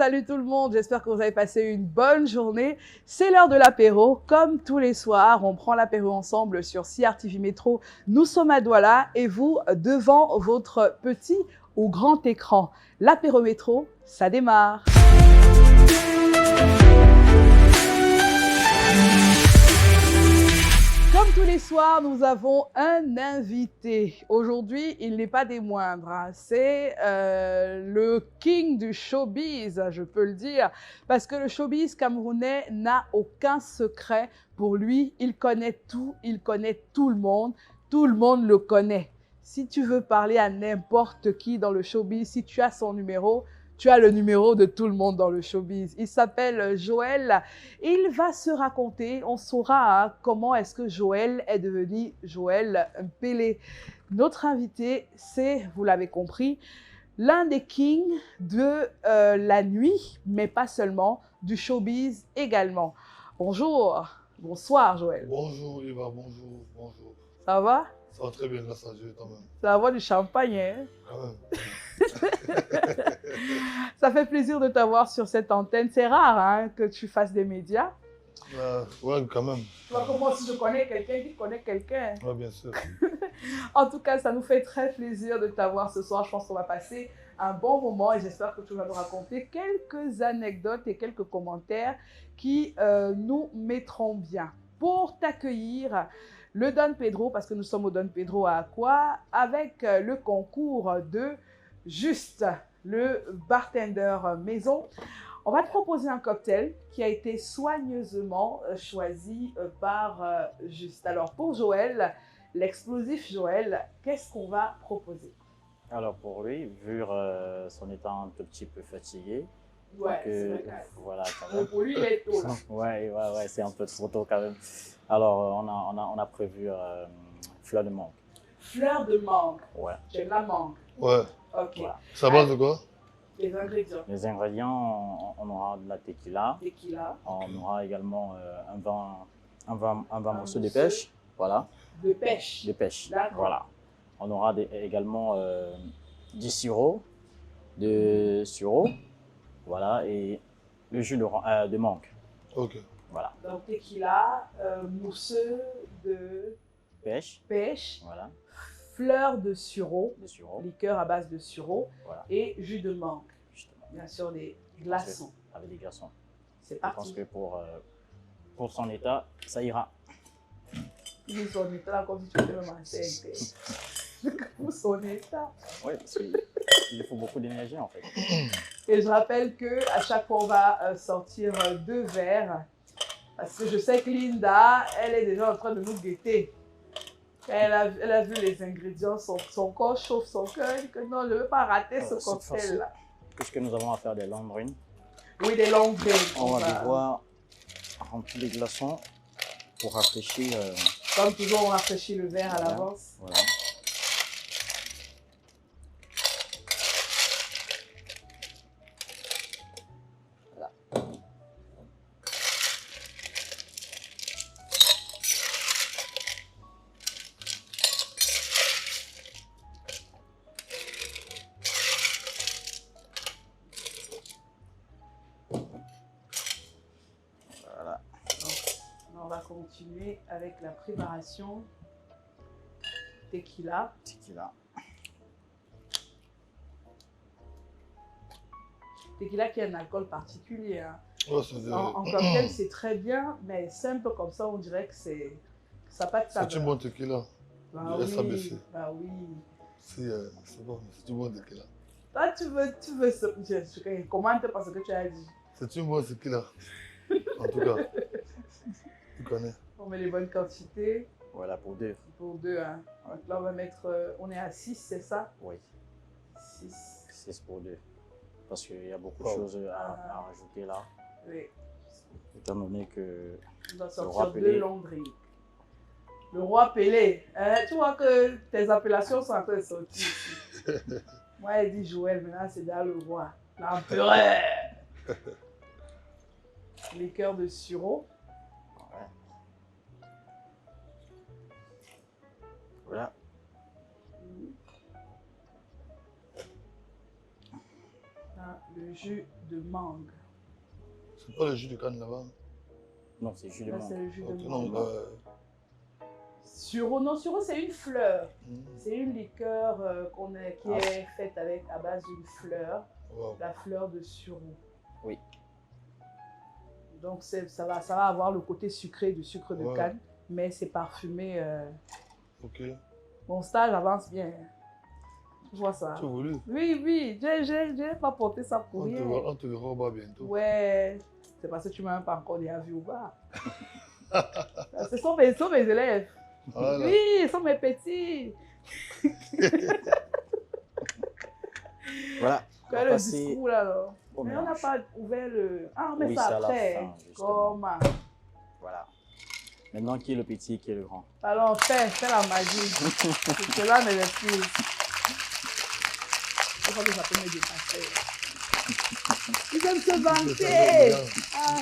salut tout le monde, j'espère que vous avez passé une bonne journée. C'est l'heure de l'apéro, comme tous les soirs, on prend l'apéro ensemble sur CRTV Métro. Nous sommes à Douala et vous devant votre petit ou grand écran. L'apéro métro, ça démarre. Comme tous les soirs, nous avons un invité. Aujourd'hui, il n'est pas des moindres. C'est le king du showbiz, je peux le dire. Parce que le showbiz camerounais n'a aucun secret. Pour lui, il connaît tout le monde. Tout le monde le connaît. Si tu veux parler à n'importe qui dans le showbiz, si tu as son numéro, tu as le numéro de tout le monde dans le showbiz. Il s'appelle Joël. Il va se raconter, on saura comment est-ce que Joël est devenu Joël Mpélé. Notre invité, c'est, vous l'avez compris, l'un des kings de la nuit, mais pas seulement, du showbiz également. Bonjour, bonsoir Joël. Bonjour Eva, bonjour, bonjour. Ça va? Ça va très bien, grâce à Dieu quand même. Ça va du champagne, hein? Quand même. Ça fait plaisir de t'avoir sur cette antenne. C'est rare hein, que tu fasses des médias. Ouais, quand même. Tu vois comment si je connais quelqu'un qui connaît quelqu'un. Ouais, bien sûr. En tout cas, ça nous fait très plaisir de t'avoir ce soir. Je pense qu'on va passer un bon moment et j'espère que tu vas nous raconter quelques anecdotes et quelques commentaires qui nous mettront bien. Pour t'accueillir, le Don Pedro, parce que nous sommes au Don Pedro à Aqua, avec le concours de Juste, le bartender maison. On va te proposer un cocktail qui a été soigneusement choisi par Juste. Alors pour Joël, l'explosif Joël, qu'est-ce qu'on va proposer? Alors pour lui, vu son état un tout petit peu fatigué, Ouais, c'est vrai. voilà quand même. Pour lui, il est tôt. Ouais, c'est un peu trop tôt quand même. Alors on a prévu fleur de mangue. Fleur de mangue. Ouais. J'aime la mangue. Ouais. Ok. Voilà. Ça base de quoi? Les ingrédients. Les ingrédients, on aura de la tequila. Tequila. On aura également un vin morceau de pêche. Voilà. De pêche. De pêche. D'accord. Voilà. On aura également du sirop, de sureau. Voilà, et le jus de mangue. Ok. Voilà. Donc tequila, mousseux de Pêche. pêche, Voilà. fleur de sureau, De sureau. liqueur à base de sureau Voilà. et jus de mangue. Justement. Bien sûr, des glaçons. Avec des glaçons. C'est Je pense parti. que pour son état, ça ira. Pour son état, comme si tu étais même enceinte. Pour son état. Oui, parce qu'il faut beaucoup d'énergie en fait. Et je rappelle qu'à chaque fois, on va sortir 2 verres. Parce que je sais que Linda, elle est déjà en train de nous guetter. Elle a vu les ingrédients, son corps chauffe, son cœur. Elle dit que non, je ne veux pas rater ce cocktail-là. Puisque nous avons affaire des longues brines, Oui, des longues braises. on va devoir remplir les glaçons pour rafraîchir. Comme toujours, on rafraîchit le verre à l'avance. Voilà. Voilà. On va continuer avec la préparation tequila. Tequila. Tequila qui a un alcool particulier. Hein. Ouais, c'est En cocktail, c'est très bien, mais simple comme ça, on dirait que ça n'a pas de saveur. une bonne tequila. Bah Le oui, SABC. bah oui. C'est bon, c'est une bonne tequila. Toi, tu veux je commente parce que tu as dit. C'est une bonne tequila. En tout cas, tu connais. On met les bonnes quantités Voilà pour 2. pour 2. Hein. Donc là, on va mettre, on est à 6, c'est ça? Oui, 6. 6 pour 2. Parce qu'il y a beaucoup de choses à rajouter là. Oui. Étant donné que On doit roi sortir 2 Pelé. longs drinks. Le roi Pelé. Tu vois que tes appellations sont en train de sortir ici. Moi, elle dit Joël, maintenant c'est déjà le roi. L'empereur. Liqueur de sureau. ouais. Voilà. Là, le le jus de mangue. C'est pas le jus de canne là-bas. Non, c'est jus de Là, mangue. c'est le jus Ok, de non, mangue. Sureau, non, sureau, c'est une fleur. C'est une liqueur qui est faite à base d'une fleur, wow. la fleur de sureau. Oui. Donc ça va avoir le côté sucré du sucre de Ouais. canne, mais c'est parfumé. Ok. Mon stage avance bien. Tu vois ça? Tu as voulu? Oui, j'ai pas porté ça pour rien. On te verra au bas bientôt. Ouais, c'est parce que tu m'as même pas encore déjà vu au bar. Ce sont mes élèves. Voilà. Oui, ils sont mes petits. Voilà. On va Quel est le passer discours là, alors? au Mais on n'a mélange. pas ouvert le... Ah, on met Oui, ça c'est à la après. fin, justement. Comment? Voilà. Maintenant, qui est le petit, qui est le grand? Alors, fais la magie. Cela ne l'excuse. Je crois que ça peut me dépasser. Ils aiment se vanter. Ah.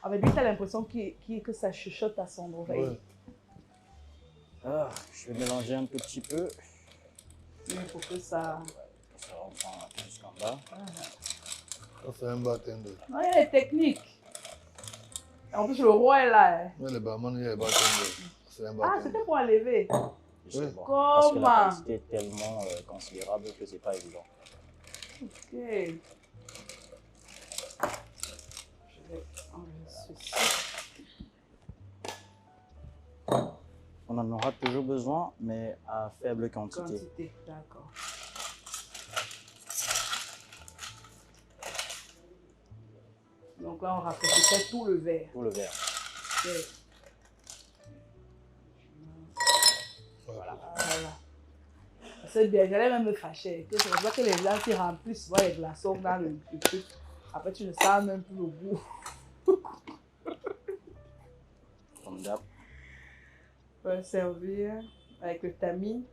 Avec lui, tu as l'impression que ça chuchote à son oreille. Ouais. Ah, je vais mélanger un tout petit peu. Mais il faut que ça... Ça reprend jusqu'en bas. Ça, c'est un bartender. Non, il y a des techniques. En plus, le roi est là. Hein. Mais le barman, il est bartender. C'est un Ah, bartender. c'était pour enlever. Justement. Comment? Parce que la quantité est tellement considérable que c'est pas évident. Ok. Je vais enlever ceci. On en aura toujours besoin, mais à faible quantité. D'accord. Donc là, on rafraîchissait tout le verre. Tout le verre. Ok. Voilà. Voilà. C'est bien, j'allais même me fâcher. C'est pour ça que les gens qui remplissent souvent les glaçons dans le truc. Après, tu ne sens même plus le goût. Comme d'hab. On va servir avec le tamis.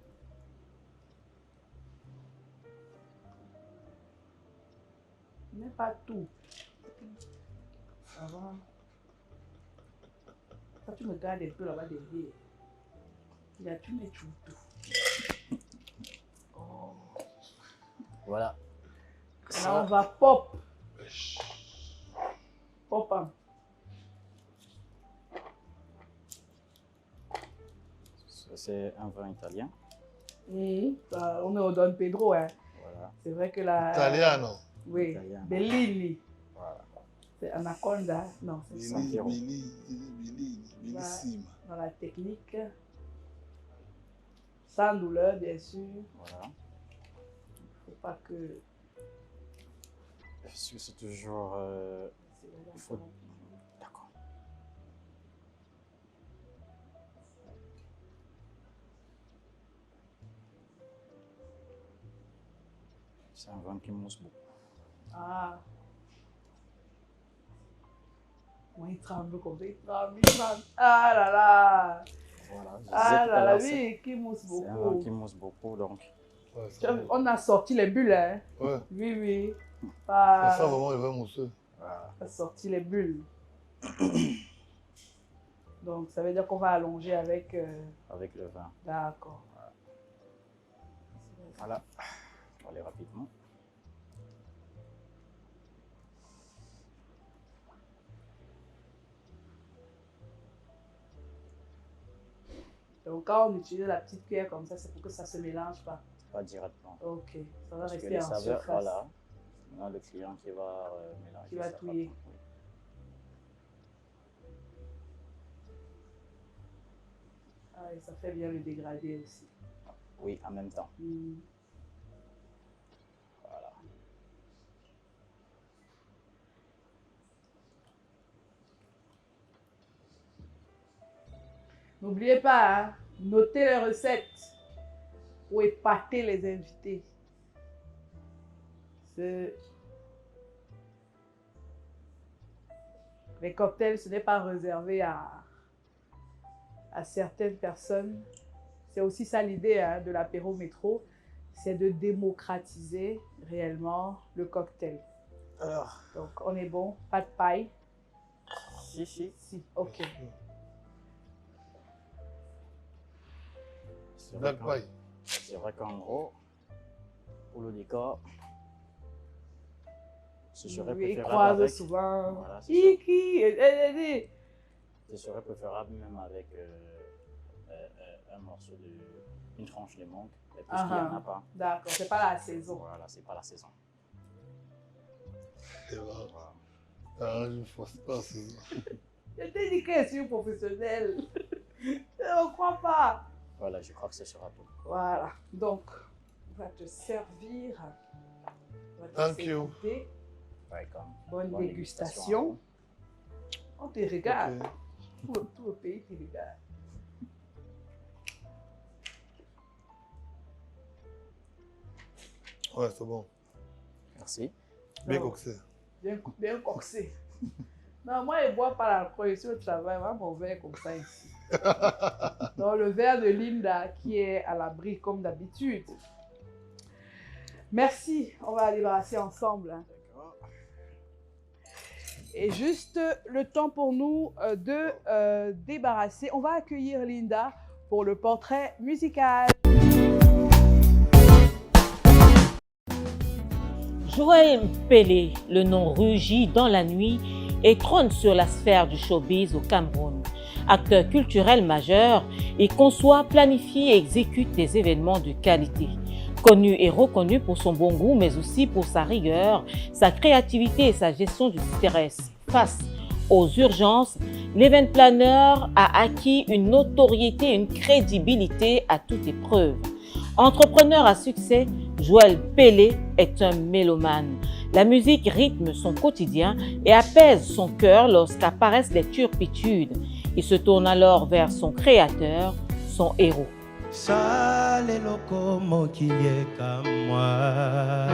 Mais pas tout. Ça va. Ça, tu me gardes un peu là-bas derrière. Il y a tu mets tout. Oh. Voilà. Là, on va pop. Pop. Hein. C'est un vin italien. On est au Don Pedro. Hein. Voilà. C'est vrai que la... Italiano. Oui, Italiano. Bellini. Voilà. C'est Anaconda. Non, c'est ça. Bellissime. Dans la technique. Sans douleur, bien sûr. Voilà. Il ne faut pas que... Est-ce que c'est toujours... il faut... D'accord. C'est un vin qui mousse beaucoup. Ah. Moi, il tremble comme ça. Il tremble. Ah là là. Voilà. Je disais Ah tout à là là, l'heure, oui, qui mousse c'est un vin beaucoup. qui mousse beaucoup, donc... Ouais, ça, On a sorti les bulles, hein. ouais. Oui. Ça sent vraiment le vin mousseux. Voilà. On a sorti les bulles. Donc, ça veut dire qu'on va allonger avec... Avec le vin. D'accord. Voilà. On va aller rapidement. Donc, quand on utilise la petite cuillère comme ça, c'est pour que ça ne se mélange pas. Pas directement. Ok, ça va Parce que rester les en saveurs, surface. voilà. Maintenant, le client qui va mélanger. Qui va ça touiller. rapidement. Ah, et ça fait bien le dégradé aussi. Oui, en même temps. Voilà. N'oubliez pas, hein, notez les recettes ou épater les invités. Les cocktails, ce n'est pas réservé à certaines personnes. C'est aussi ça l'idée hein, de l'apéro métro, c'est de démocratiser réellement le cocktail. Alors, Donc on est bon, pas de paille. si. Si, ok. C'est vrai Black qu'en- pie. c'est vrai qu'en gros, Pour le décor, ce serait Oui, ils préférable croisent avec... souvent. Voilà, c'est ça. Iki. Ce serait préférable même avec un morceau une tranche de mangue, puisqu'il n'y en a pas. D'accord, c'est pas la saison. Voilà, c'est pas la saison. Et voilà. Voilà. Ah, je ne force pas ça. Je t'ai dit qu'elle est professionnelle. On ne croit pas. Voilà, je crois que ce sera tout. Voilà, donc on va te servir. On va te Thank you. goûter. Welcome. Bonne Bonne dégustation. On te regarde. Ok. Tout le pays te regarde. Ouais, c'est bon. Merci. Bien Non. coxé. Bien coxé. Non, moi, je ne bois pas l'alcool ici au travail. Moi, mon verre comme ça ici. Donc, le verre de Linda qui est à l'abri comme d'habitude. Merci. On va la débarrasser ensemble. Hein. D'accord. Et juste le temps pour nous de débarrasser. On va accueillir Linda pour le portrait musical. Joël Mpélé, le nom rugit dans la nuit et trône sur la sphère du showbiz au Cameroun. Acteur culturel majeur, il conçoit, planifie et exécute des événements de qualité. Connu et reconnu pour son bon goût, mais aussi pour sa rigueur, sa créativité et sa gestion du stress. Face aux urgences, l'event planner a acquis une notoriété et une crédibilité à toute épreuve. Entrepreneur à succès, Joël Mpélé est un mélomane. La musique rythme son quotidien et apaise son cœur lorsqu'apparaissent les turpitudes. Il se tourne alors vers son créateur, son héros. Sale loco mokile kamwa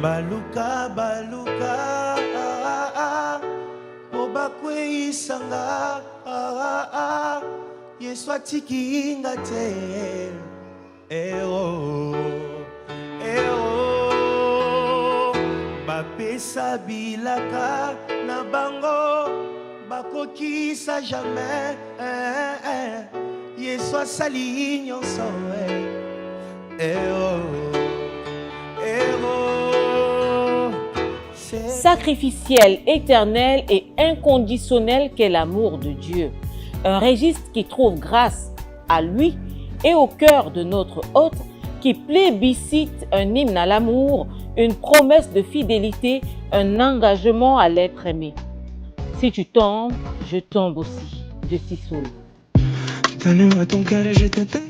Baluka baluka Obakwe isanga Yeswa tikinga te Bapesa bilaka na bango bakokisa jamais Yesu asali nyonso Sacrificiel, éternel et inconditionnel qu'est l'amour de Dieu. Un registre qui trouve grâce à lui et au cœur de notre hôte qui plébiscite un hymne à l'amour, une promesse de fidélité, un engagement à l'être aimé. Si tu tombes, je tombe aussi, de Sissoul. T'allumes à ton cœur et je t'éteins.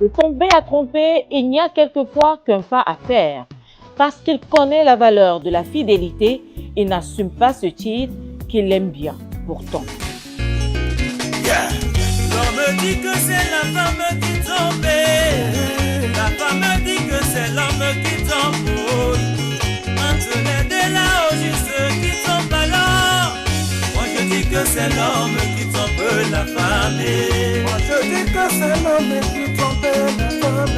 De tomber à tromper, il n'y a quelquefois qu'un pas à faire. Parce qu'il connaît la valeur de la fidélité, il n'assume pas ce titre qu'il aime bien, pourtant. Yeah. L'homme dit que c'est la femme qui tombe. La femme dit que c'est l'homme qui tombe. Entre les deux là, au juste qui tombe alors. Moi je dis que c'est l'homme qui trompe la femme. Moi je dis que c'est l'homme qui trompe la femme.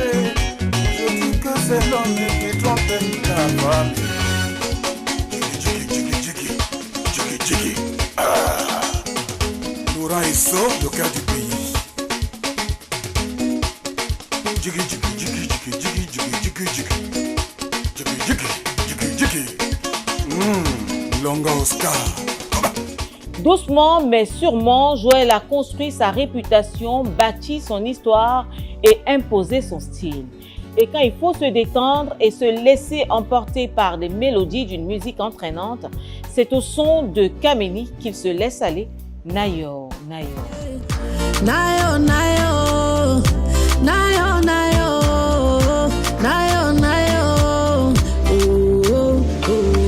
Je dis que c'est l'homme qui trompe la femme. Tchiki. Laurent est sort le cœur du pays. Longa Oscar. Doucement mais sûrement, Joël a construit sa réputation, bâti son histoire et imposé son style. Et quand il faut se détendre et se laisser emporter par des mélodies d'une musique entraînante, c'est au son de Kameni qu'il se laisse aller. Nayo, Nayo. Nayo, Nayo, Nayo, Nayo, Nayo, Nayo. Oh, oh.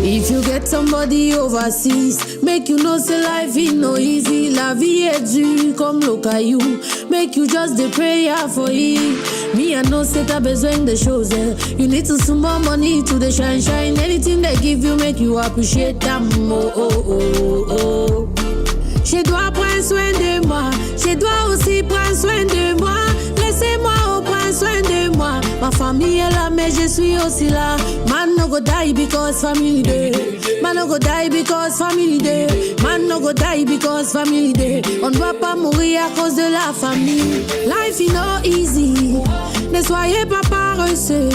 If you get somebody overseas, make you know say life is no easy. La vie est dure comme le caillou. make you just the prayer for it. Me, I know say t'as besoin de choses. You need to some more money to the shine. Anything they give you make you appreciate them. Oh, oh, oh, oh. Je dois prendre soin de moi. Je dois aussi prendre soin de moi. Laissez-moi prendre soin de moi. Ma famille est là, mais je suis aussi là. Man no go die because family day. Man no go die because family day. Man no go die because family day. On ne doit pas mourir à cause de la famille. Life is not easy. Ne soyez pas paresseux.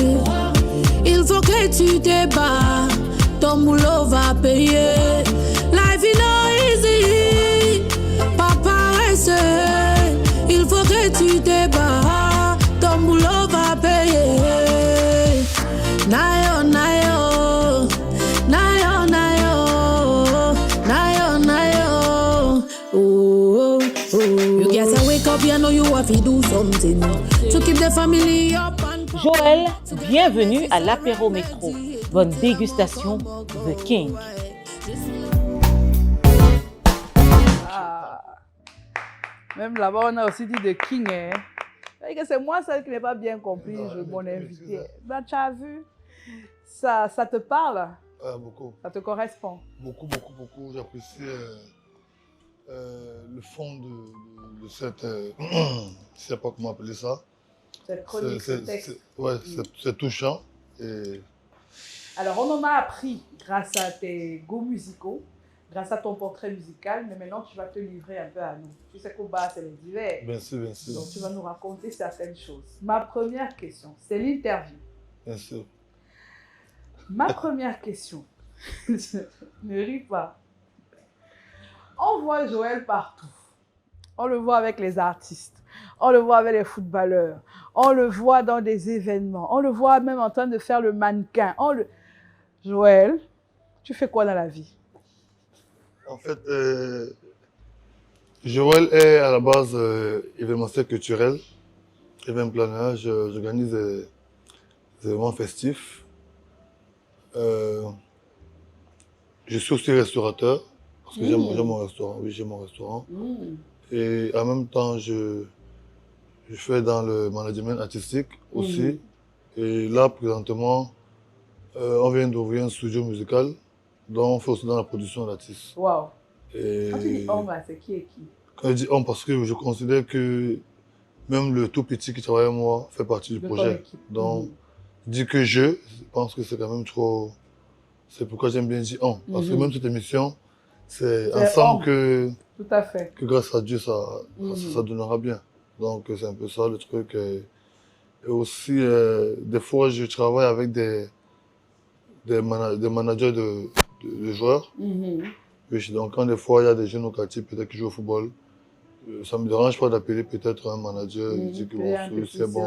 Il faut que tu te bats. Ton boulot va payer. Life is not easy. Pas paresseux. Il faut que tu te bats. Ton boulot va payer. Nayo, nayo. Nayo, nayo. Nayo, nayo. Oh, oh, oh. You gotta wake up, you know you have to do something to keep the family up and... Joël, bienvenue à l'apéro métro. Bonne dégustation, The King. Ah. Même là-bas, on a aussi dit The King. Hein. C'est moi celle qui n'ai pas bien compris, mon invité. Ben, tu as vu, ça te parle? Beaucoup. Ça te correspond? Beaucoup. J'apprécie le fond de cette... je ne sais pas comment appeler ça. Cette chronique, ce texte. C'est touchant. Et... Alors, on en a appris grâce à tes goûts musicaux, grâce à ton portrait musical, mais maintenant, tu vas te livrer un peu à nous. Tu sais qu'au bas, c'est les divers. Bien sûr. Donc, tu vas nous raconter certaines choses. Ma première question, c'est l'interview. Bien sûr. Ma première question, ne ris pas. On voit Joël partout. On le voit avec les artistes. On le voit avec les footballeurs. On le voit dans des événements. On le voit même en train de faire le mannequin. Joël, tu fais quoi dans la vie? En fait, Joël est à la base événementiel culturel, événement planeur. J'organise des événements festifs. Je suis aussi restaurateur, parce que j'aime mon restaurant. Oui, j'ai mon restaurant. Et en même temps, je fais dans le management artistique aussi. Et là, présentement, on vient d'ouvrir un studio musical, dont on fait aussi dans la production d'artistes. Waouh! Et Quand tu dis homme, c'est qui et qui? quand je dis homme, parce que je considère que même le tout petit qui travaille avec moi fait partie du projet. Donc, je dis que je pense que c'est quand même trop... C'est pourquoi j'aime bien dire homme. Parce que même cette émission, c'est ensemble que... Tout à fait. Que grâce à Dieu, ça donnera bien. Donc, c'est un peu ça le truc. Et aussi, des fois, je travaille avec des managers de joueurs. Donc, quand des fois, il y a des jeunes au quartier, peut-être qui jouent au football, ça ne me dérange pas d'appeler peut-être un manager, dire que bon, c'est bon,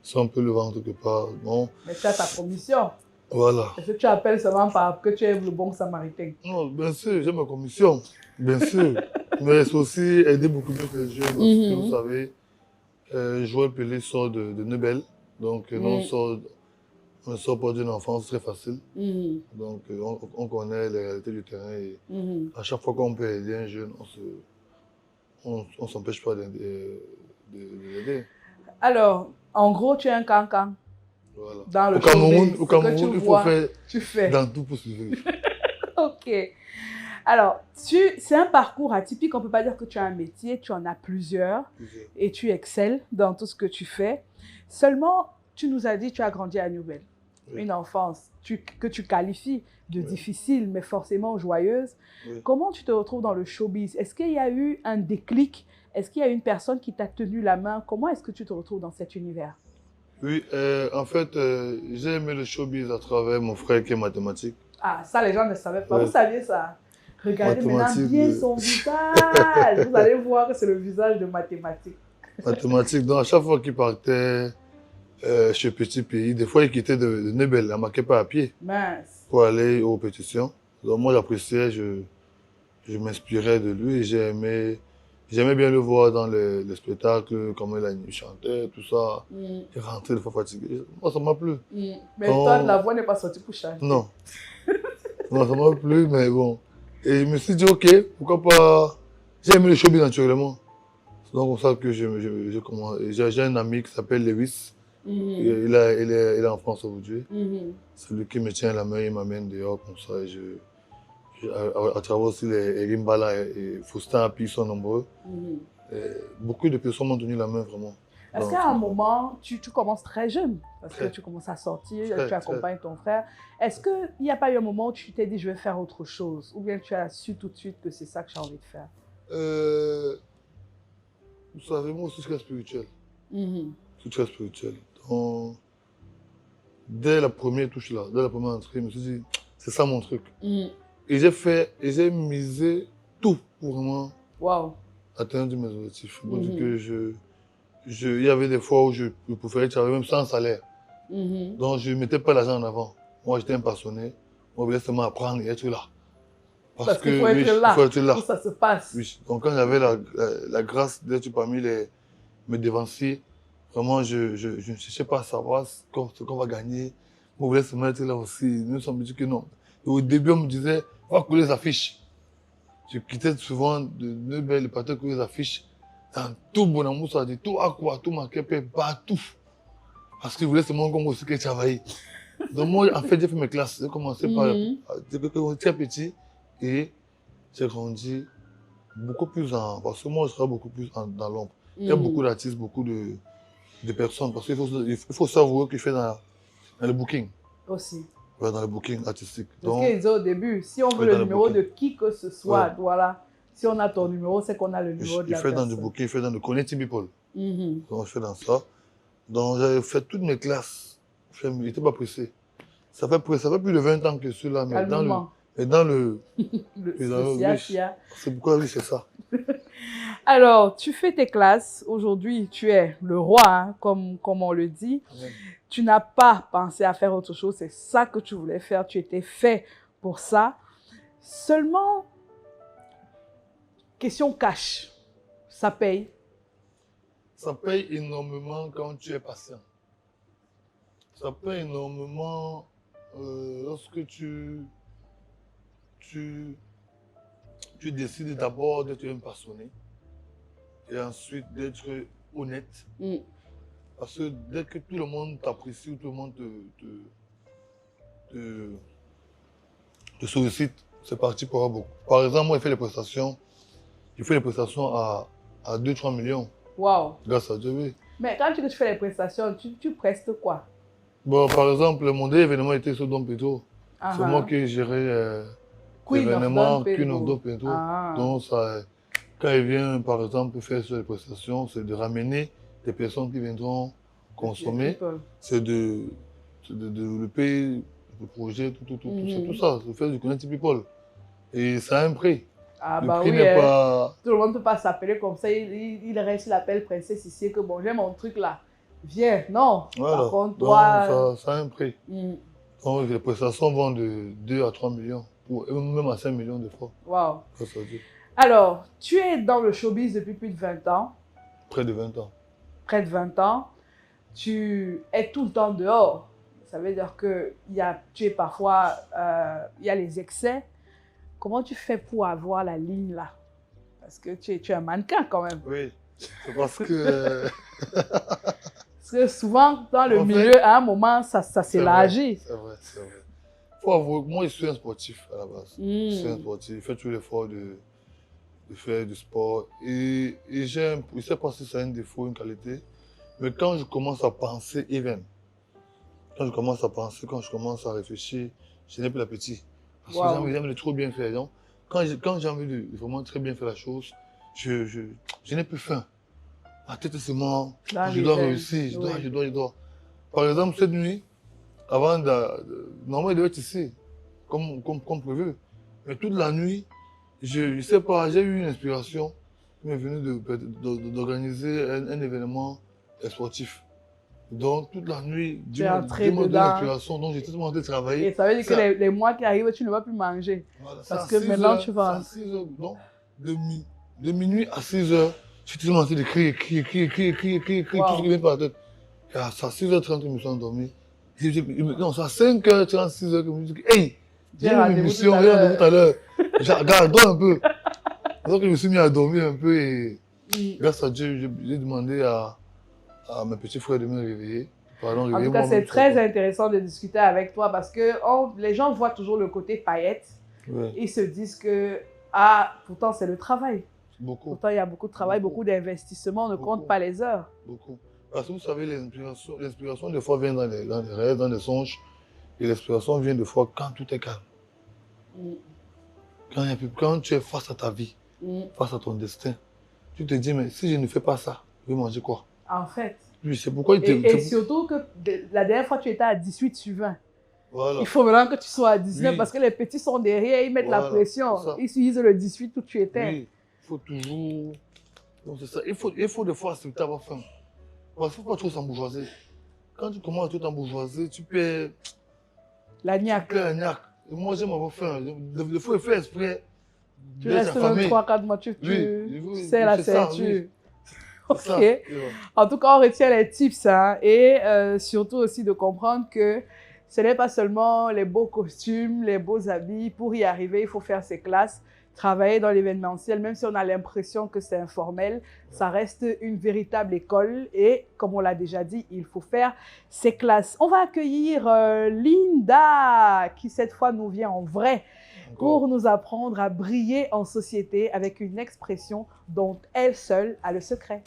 si on peut le vendre quelque part. Bon. Mais tu as ta commission. Voilà. Est-ce que tu appelles seulement parce que tu es le bon samaritain? Non, bien sûr, j'ai ma commission, bien sûr. Mais c'est aussi aider beaucoup plus les jeunes. Parce que vous savez, Joël Pelé sort de Nebel. Donc, on ne sort pas d'une enfance très facile. Donc, on connaît les réalités du terrain. Et à chaque fois qu'on peut aider un jeune, on ne s'empêche pas d'aider. Alors, en gros, tu es un cancan. Voilà. Dans le Au Cameroun, il faut faire dans tout pour survivre. Ok. Alors, c'est un parcours atypique. On ne peut pas dire que tu as un métier, tu en as plusieurs. Et tu excelles dans tout ce que tu fais. Seulement, tu nous as dit que tu as grandi à Nouvelle. Oui. Une enfance que tu qualifies de difficile, mais forcément joyeuse. Oui. Comment tu te retrouves dans le showbiz? Est-ce qu'il y a eu un déclic? Est-ce qu'il y a une personne qui t'a tenu la main? Comment est-ce que tu te retrouves dans cet univers? Oui, en fait, j'ai aimé le showbiz à travers mon frère qui est mathématique. Ah, ça, les gens ne savaient pas. Vous saviez ça? Regardez maintenant bien son visage. Vous allez voir que c'est le visage de mathématiques. Mathématiques. Donc, à chaque fois qu'il partait chez Petit Pays, des fois, il quittait de Nebel, il ne marquait pas à pied. Mince. Pour aller aux pétitions. Donc, moi, j'appréciais, je m'inspirais de lui et j'aimais bien le voir dans les spectacles, comment il chantait, tout ça. Il rentrait des fois fatigué. Moi, ça m'a plu. Mais toi, la voix n'est pas sortie pour chanter. Non. Non, ça m'a plu, mais bon. Et je me suis dit, ok, pourquoi pas... J'ai aimé le showbiz naturellement. C'est donc pour ça que je commence. J'ai un ami qui s'appelle Lewis. Mhm. Il est en France aujourd'hui. Mhm. C'est lui qui me tient la main, il m'amène dehors comme ça. À travers aussi les Rimbala et Faustin, puis ils sont nombreux. Mhm. Beaucoup de personnes m'ont donné la main vraiment. Est-ce Donc, qu'à un moment, tu commences très jeune, parce que Très. tu commences à sortir, Très, tu accompagnes ton frère. Est-ce qu'il n'y a pas eu un moment où tu t'es dit, je vais faire autre chose? Ou bien tu as su tout de suite que c'est ça que j'ai envie de faire? vous savez, moi aussi, je suis très spirituel. Mhm. Je suis très spirituel. Donc, dès la première touche là, dès la première entrée, je me suis dit, c'est ça mon truc. Mhm. Et j'ai misé tout pour vraiment Wow. atteindre mes objectifs. Pour dire Mhm. que il y avait des fois où je préférais travailler même sans salaire. Mhm. Donc, je ne mettais pas l'argent en avant. Moi, j'étais un passionné. Moi, je voulais seulement apprendre et être là. Parce qu'il faut être là, il faut être là. où ça se passe. Oui. Donc, quand j'avais la grâce d'être parmi mes devanciers, vraiment, je ne cherchais pas à savoir ce qu'on va gagner. Moi, je voulais seulement être là aussi. Nous sommes dit que non. Et au début, on me disait, on va coller les affiches. Je quittais souvent de belles parties coller les affiches. Dans tout Bonamou, ça dit tout Aqua, tout Makepe, partout. Parce que je voulais seulement qu'on aussi travailler. Donc, moi, en fait, j'ai fait mes classes. J'ai commencé par très petit et j'ai grandi beaucoup plus parce que moi, je travaille beaucoup plus dans l'ombre. Il y a beaucoup d'artistes, beaucoup de personnes. Parce qu'il faut savoir que je fais dans le booking. Aussi. Ouais, dans le booking artistique. Parce Donc, qu'ils disaient au début, si on veut Ouais, le dans le numéro booking. de qui que ce soit, Ouais. voilà. Si on a ton numéro, c'est qu'on a le numéro de je la fais dans personne. du booking, je fais dans le Connecting People. Mhm. Donc, je fais dans ça. Donc, j'avais fait toutes mes classes. Je n'étais pas pressé. Ça fait plus de 20 ans que je suis là, mais dans le Le sia. c'est pourquoi, oui, c'est ça. Alors, tu fais tes classes. Aujourd'hui, tu es le roi, hein, comme on le dit. Ouais. Tu n'as pas pensé à faire autre chose. C'est ça que tu voulais faire. Tu étais fait pour ça. Seulement, question cash. Ça paye. Ça paye énormément quand tu es patient. Ça paye énormément lorsque tu décides d'abord d'être un passionné et ensuite d'être honnête. Mm. Parce que dès que tout le monde t'apprécie ou tout le monde te sollicite, c'est parti pour beaucoup. Par exemple, moi, je fais les prestations à 2-3 millions. Wow. Grâce à Dieu, oui. Mais quand tu fais les prestations, tu prestes quoi? Bon, par exemple, mon dernier événement était sur Dom Pedro. Ah C'est ah. moi qui gérais Queen of l'événement Don Pedro. Queen of Dom Pedro. Ah. Donc, quand il vient, par exemple, faire sur les prestations, c'est de ramener des personnes qui viendront consommer. C'est de développer le projet, tout. C'est tout ça. C'est faire du Connecting People. Et ça a un prix. Ah Le bah prix oui, n'est pas... tout le monde ne peut pas s'appeler comme ça. Il reste l'appel princesse ici que bon, j'ai mon truc là. Viens, non. Voilà. Par contre, Donc, toi... ça a un prix. Mm. Donc, les prestations vont de 2 à 3 millions, même à 5 millions de fois. Wow. Grâce à Dieu. Alors, tu es dans le showbiz depuis plus de 20 ans. Près de 20 ans. Près de 20 ans. Tu es tout le temps dehors. Ça veut dire que tu es parfois... il y a les excès. Comment tu fais pour avoir la ligne là? Parce que tu es un mannequin quand même. Oui, c'est parce que... Parce que souvent, dans le En fait, milieu, à un moment, ça s'élargit. C'est vrai. Faut avouer, moi, je suis un sportif à la base. Je suis un sportif. Je fais tout l'effort de faire du sport. Et je ne sais pas si c'est un défaut, une qualité, mais quand je commence à penser even, quand je commence à réfléchir, je n'ai plus l'appétit. Parce que j'aime trop bien faire. Donc, quand j'ai envie de vraiment très bien faire la chose, je n'ai plus faim. Ma tête est seulement, je dois réussir, je dois. Par exemple, cette nuit, normalement, il devait être ici, comme prévu. Mais toute la nuit, je ne sais pas, j'ai eu une inspiration qui m'est venue d'organiser un événement sportif. Donc, toute la nuit, Dieu m'a donné l'inspiration, donc j'étais en train de travailler. Et ça veut dire que les mois qui arrivent, tu ne vas plus manger. Voilà, parce que maintenant, tu vas... À 6 heures, donc, de minuit à 6 heures, je suis en train de crier, tout ce qui vient par la tête. Et à 6h30, je me suis endormi. Non, c'est à 5h36 que je me dis, hey, j'ai une émission, j'ai rendez-vous tout à l'heure. Regarde, dors un peu. Donc, je me suis mis à dormir un peu et Grâce à Dieu, j'ai demandé à mes petits frères de me réveiller. Pardon, En tout cas, c'est très intéressant de discuter avec toi parce que les gens voient toujours le côté paillette. Ouais. Ils se disent que, ah, pourtant, c'est le travail. Beaucoup. Pourtant, il y a beaucoup de travail, beaucoup d'investissement. On ne compte pas les heures. Beaucoup. Parce que vous savez, l'inspiration, des fois, vient dans les rêves, dans les songes. Et l'inspiration vient des fois quand tout est calme. Quand tu es face à ta vie, face à ton destin, tu te dis, mais si je ne fais pas ça, je vais manger quoi? En fait. Oui, c'est pourquoi Et surtout que la dernière fois, tu étais à 18 sur 20. Voilà. Il faut maintenant que tu sois à 19 Oui. parce que les petits sont derrière, ils mettent la pression. Ils suivent le 18 où tu étais. Oui, il faut toujours... Donc c'est ça. Il faut des fois accepter d'avoir faim. Parce qu'il ne faut pas trop s'embourgeoiser. Quand tu commences à tout t'embourgeoiser, tu perds La niaque. la niaque. Et moi, j'aime avoir faim. Il faut faire exprès. Tu restes même 3-4 mois, tu sais la ceinture. Ok. En tout cas, on retient les tips hein, et surtout aussi de comprendre que ce n'est pas seulement les beaux costumes, les beaux habits. Pour y arriver, il faut faire ses classes, travailler dans l'événementiel, même si on a l'impression que c'est informel, ça reste une véritable école et comme on l'a déjà dit, il faut faire ses classes. On va accueillir Linda qui cette fois nous vient en vrai pour nous apprendre à briller en société avec une expression dont elle seule a le secret.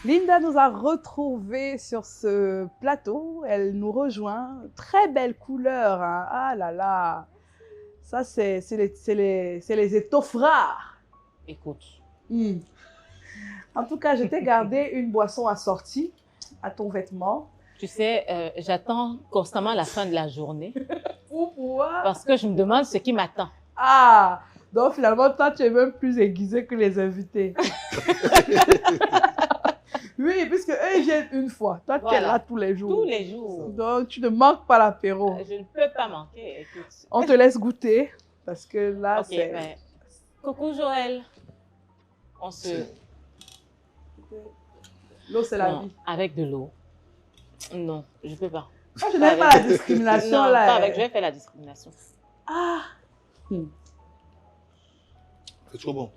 Linda nous a retrouvés sur ce plateau. Elle nous rejoint. Très belle couleur. Hein. Ah là là. Ça, c'est les étoffes rares. Écoute. En tout cas, je t'ai gardé une boisson assortie à ton vêtement. Tu sais, j'attends constamment la fin de la journée. Pourquoi? Parce que je me demande ce qui m'attend. Ah, donc finalement, toi, tu es même plus aiguisé que les invités. Oui, puisque eux, ils viennent une fois. Toi, tu es là tous les jours. Tous les jours. Donc, tu ne manques pas l'apéro. Je ne peux pas manquer. Écoute. On te laisse goûter, parce que là, Ok, c'est... ben, coucou Joël. On se... L'eau, c'est la Non, vie. avec de l'eau. Non, je ne peux pas. Moi, je n'aime pas la discrimination, non, là. pas avec, je vais faire la discrimination. Ah. C'est trop bon.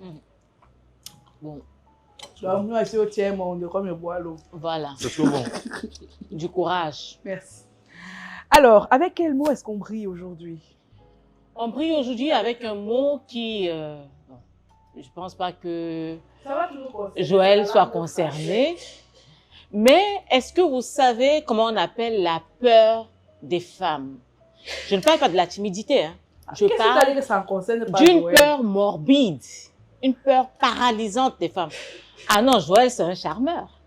Bon, Donc, nous, ici, au tiers, on est comme le bois l'eau. voilà. C'est trop bon. Du courage. Merci. Alors, avec quel mot est-ce qu'on brille aujourd'hui? On brille aujourd'hui avec un mot qui... bon, je ne pense pas que Joël soit concerné. Mais est-ce que vous savez comment on appelle la peur des femmes? Je ne parle pas de la timidité. Hein. Je parle d'une peur morbide, une peur paralysante des femmes. Ah non, Joël, c'est un charmeur.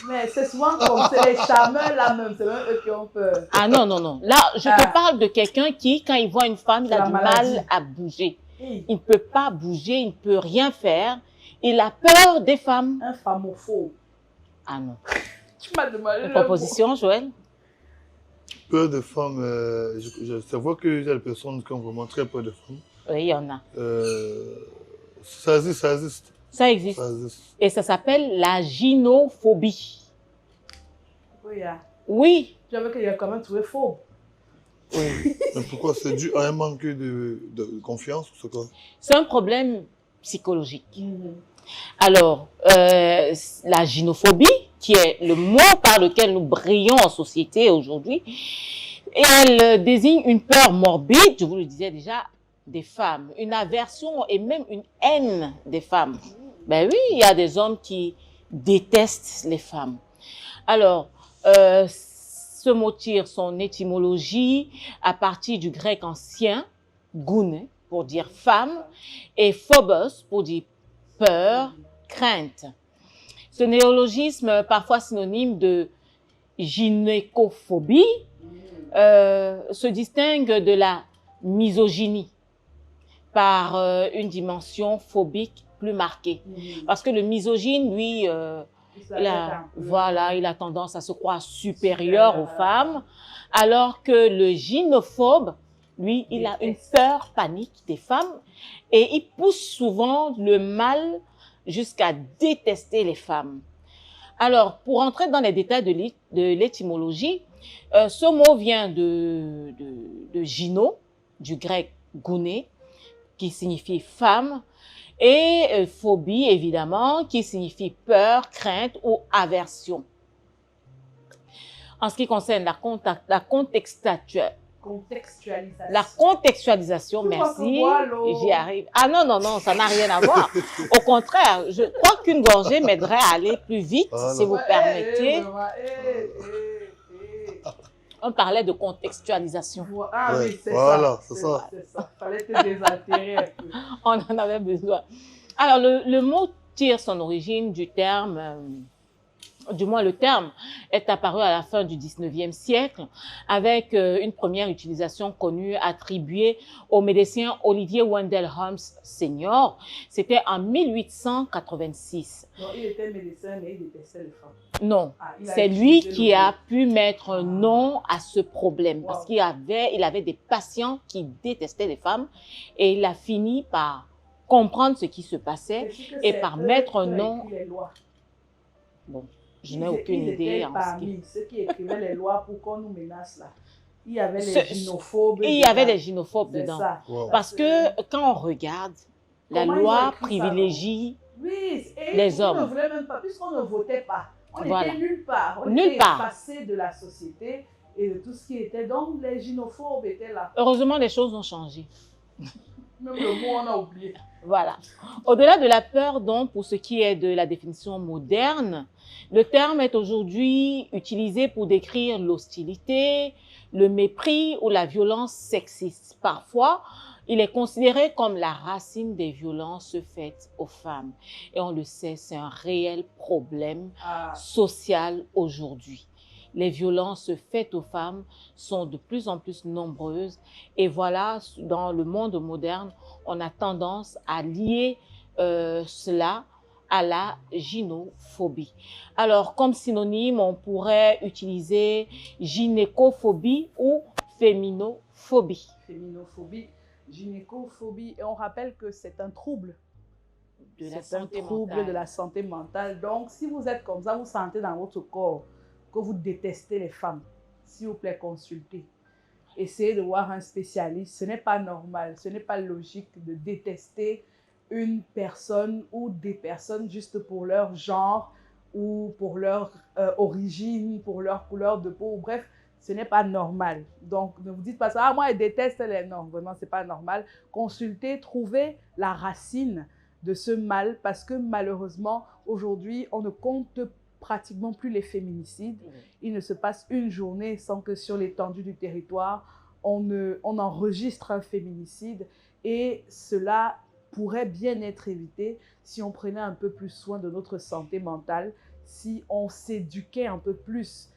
Mais c'est souvent comme c'est les charmeurs là même, c'est même eux qui ont peur. Ah non, non, non. Là, je te parle de quelqu'un qui, quand il voit une femme, il a du mal à bouger. Il ne peut pas bouger, il ne peut rien faire. Il a peur des femmes. Un famophobe. Ah non. Tu m'as demandé Une proposition, Joël? Peur de femmes, c'est vrai qu'il y a des personnes qui ont vraiment très peur de femmes. Oui, il y en a. Ça existe, ça existe. Ça existe. Ça existe. Et ça s'appelle la gynophobie. Oui, oui. Tu avais qu'il y a quand même trouvé faux. Oui. Mais pourquoi? C'est dû à un manque de confiance ou c'est quoi? C'est un problème psychologique. Alors, la gynophobie, qui est le mot par lequel nous brillons en société aujourd'hui, elle désigne une peur morbide, je vous le disais déjà, des femmes, une aversion et même une haine des femmes. Ben oui, il y a des hommes qui détestent les femmes. Alors, ce mot tire son étymologie à partir du grec ancien, goune, pour dire femme, et phobos, pour dire peur, crainte. Ce néologisme, parfois synonyme de gynécophobie, se distingue de la misogynie par une dimension phobique plus marquée. Parce que le misogyne, lui, il a tendance à se croire supérieur aux femmes, alors que le gynophobe, lui, il a une peur panique des femmes et il pousse souvent le mal jusqu'à détester les femmes. Alors, pour entrer dans les détails de l'étymologie, ce mot vient de gyno, du grec gouné, qui signifie femme, et phobie, évidemment, qui signifie peur, crainte ou aversion. En ce qui concerne la contextualisation, merci, j'y arrive. Ah non, non, non, ça n'a rien à voir. Au contraire, je crois qu'une gorgée m'aiderait à aller plus vite, si vous permettez. On parlait de contextualisation. Ah oui, c'est voilà, ça. c'est ça. Il fallait te désaltérer un peu. On en avait besoin. Alors, le mot tire son origine du terme, du moins le terme est apparu à la fin du 19e siècle avec une première utilisation connue attribuée au médecin Olivier Wendell Holmes Senior. C'était en 1886. Non, il était médecin, mais il détestait les femmes. Non, Ah, c'est lui qui a pu mettre un nom à ce problème parce qu'il avait des patients qui détestaient les femmes et il a fini par comprendre ce qui se passait et par mettre un nom. Bon, je n'ai aucune idée. Parmi ceux qui écrivaient les lois pour qu'on nous menace là. Il y avait les gynophobes. Il y avait des gynophobes dedans. Ça. Wow. Parce que quand on regarde, la loi privilégie les hommes. On ne voulait même pas, puisqu'on ne votait pas. On Voilà. était nulle part. On Nulle était part. effacés de la société et de tout ce qui était. Donc les gynophobes étaient là. Heureusement, les choses ont changé. Même le mot, on a oublié. Voilà. Au-delà de la peur, donc, pour ce qui est de la définition moderne, le terme est aujourd'hui utilisé pour décrire l'hostilité, le mépris ou la violence sexiste. Parfois, il est considéré comme la racine des violences faites aux femmes. Et on le sait, c'est un réel problème social aujourd'hui. Les violences faites aux femmes sont de plus en plus nombreuses. Et voilà, dans le monde moderne, on a tendance à lier cela à la gynophobie. Alors, comme synonyme, on pourrait utiliser gynécophobie ou féminophobie. Féminophobie, gynécophobie. Et on rappelle que c'est un trouble. C'est un trouble de la santé mentale. Donc, si vous êtes comme ça, vous sentez dans votre corps que vous détestez les femmes, s'il vous plaît, consultez. Essayez de voir un spécialiste. Ce n'est pas normal, ce n'est pas logique de détester une personne ou des personnes juste pour leur genre ou pour leur origine, pour leur couleur de peau. Bref, ce n'est pas normal. Donc, ne vous dites pas ça. Ah, moi, je déteste les... Non, vraiment, ce n'est pas normal. Consultez, trouvez la racine de ce mal parce que malheureusement, aujourd'hui, on ne compte pratiquement plus les féminicides. Il ne se passe une journée sans que sur l'étendue du territoire, on enregistre un féminicide et cela pourrait bien être évité si on prenait un peu plus soin de notre santé mentale, si on s'éduquait un peu plus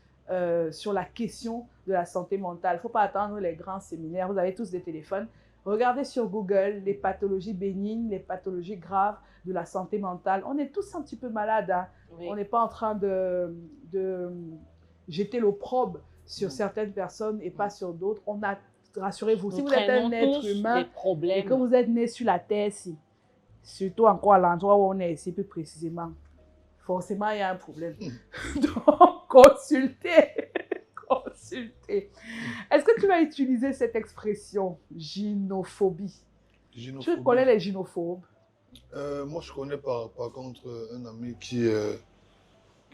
sur la question de la santé mentale. Il ne faut pas attendre les grands séminaires, vous avez tous des téléphones. Regardez sur Google les pathologies bénignes, les pathologies graves de la santé mentale. On est tous un petit peu malades, hein. Oui. On n'est pas en train de jeter l'opprobre sur certaines personnes et pas sur d'autres. On a, rassurez-vous, si vous êtes un être humain et que vous êtes né sur la terre, surtout encore à l'endroit où on est ici plus précisément, forcément il y a un problème. Donc, consultez. Consultez. Est-ce que tu vas utiliser cette expression, gynophobie? Tu connais les gynophobes? Moi, je connais par contre un ami qui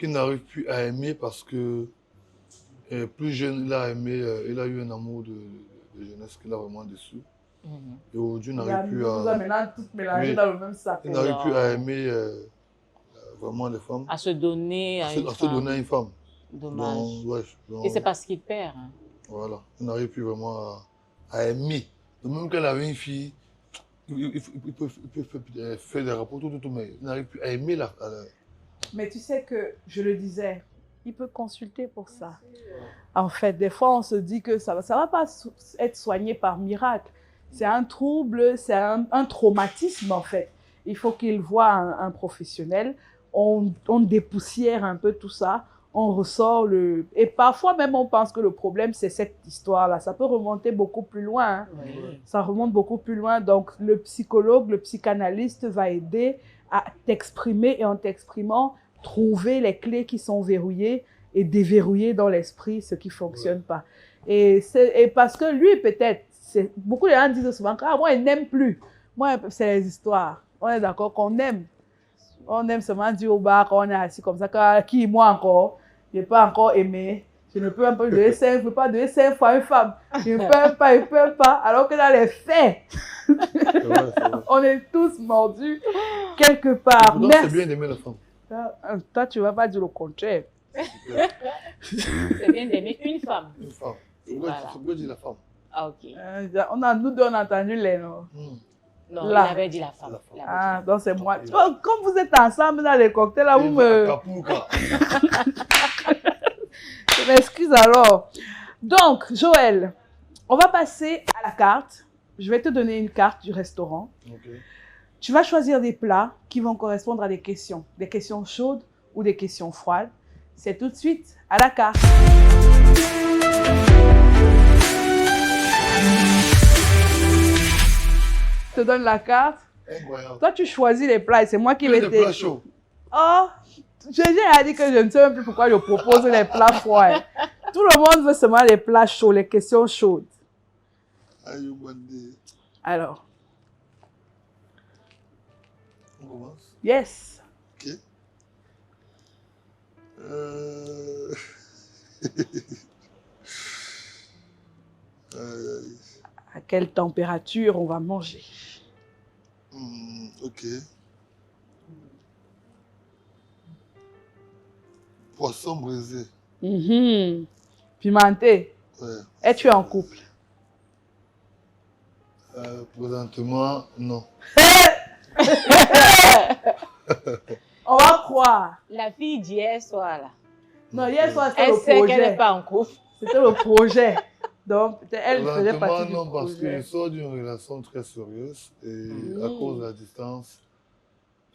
n'arrive plus à aimer parce que plus jeune, il a aimé, il a eu un amour de jeunesse qu'il a vraiment déçu. Et aujourd'hui, il n'arrive plus à... Vous avez maintenant tout mélangé dans le même sac. Il n'arrive plus à aimer vraiment les femmes. À se donner à une femme. Dommage. Donc, et c'est parce qu'il perd. Hein. Voilà, il n'arrive plus vraiment à aimer. Donc, même quand il avait une fille, il peut faire des rapports, tout, mais il n'arrive plus à aimer la... Mais tu sais que, je le disais, il peut consulter pour ça. En fait, des fois, on se dit que ça va pas être soigné par miracle. C'est un trouble, c'est un traumatisme, en fait. Il faut qu'il voit un professionnel. On dépoussière un peu tout ça. On ressort le... Et parfois même, on pense que le problème, c'est cette histoire-là. Ça peut remonter beaucoup plus loin. Hein. Oui. Ça remonte beaucoup plus loin. Donc, le psychologue, le psychanalyste va aider à t'exprimer et en t'exprimant, trouver les clés qui sont verrouillées et déverrouiller dans l'esprit ce qui ne fonctionne pas. Et parce que lui, peut-être, Beaucoup de gens disent souvent que moi, ils n'aiment plus. Moi, c'est les histoires. On est d'accord qu'on aime. On aime seulement dire au bar quand on est assis comme ça. Qui, moi encore, je n'ai pas encore aimé. Je ne peux même pas donner 5, je ne peux pas donner 5 fois une femme. Je ne peux pas. Alors que dans les faits, C'est vrai. on est tous mordus quelque part. Donc, Merci. c'est bien d'aimer la femme. Toi, tu ne vas pas dire le contraire. C'est bien d'aimer une femme. Une femme. Voilà. Pourquoi dire la femme? Ah, ok. Nous deux, on a entendu les noms. Non, Là. il avait dit la femme. La femme. Il avait Ah, dit donc c'est moi. Oh, comme vous êtes ensemble dans les cocktails, là, vous me... Kapouka. Je m'excuse alors. Donc, Joël, on va passer à la carte. Je vais te donner une carte du restaurant. Ok. Tu vas choisir des plats qui vont correspondre à des questions chaudes ou des questions froides. C'est tout de suite à la carte. Je te donne la carte. Incroyable. Toi, tu choisis les plats et c'est moi qui Que vais des te... plats chauds. Oh, j'ai dit que je ne sais même plus pourquoi je propose les plats froids. Tout le monde veut seulement les plats chauds, les questions chaudes. Aïe, bandé. Alors, On commence. yes. Ok. À quelle température on va manger? Ok. Poisson braisé. Pimenté. Ouais. Es-tu en couple? Présentement, non. On va croire. La fille d'hier soir, là. Non, hier soir, c'était Elle le sait qu'elle n'est projet. pas en couple. C'était le projet. Donc, elle faisait Présentement, partie du non, parce que je projet. sors d'une relation très sérieuse et à cause de la distance,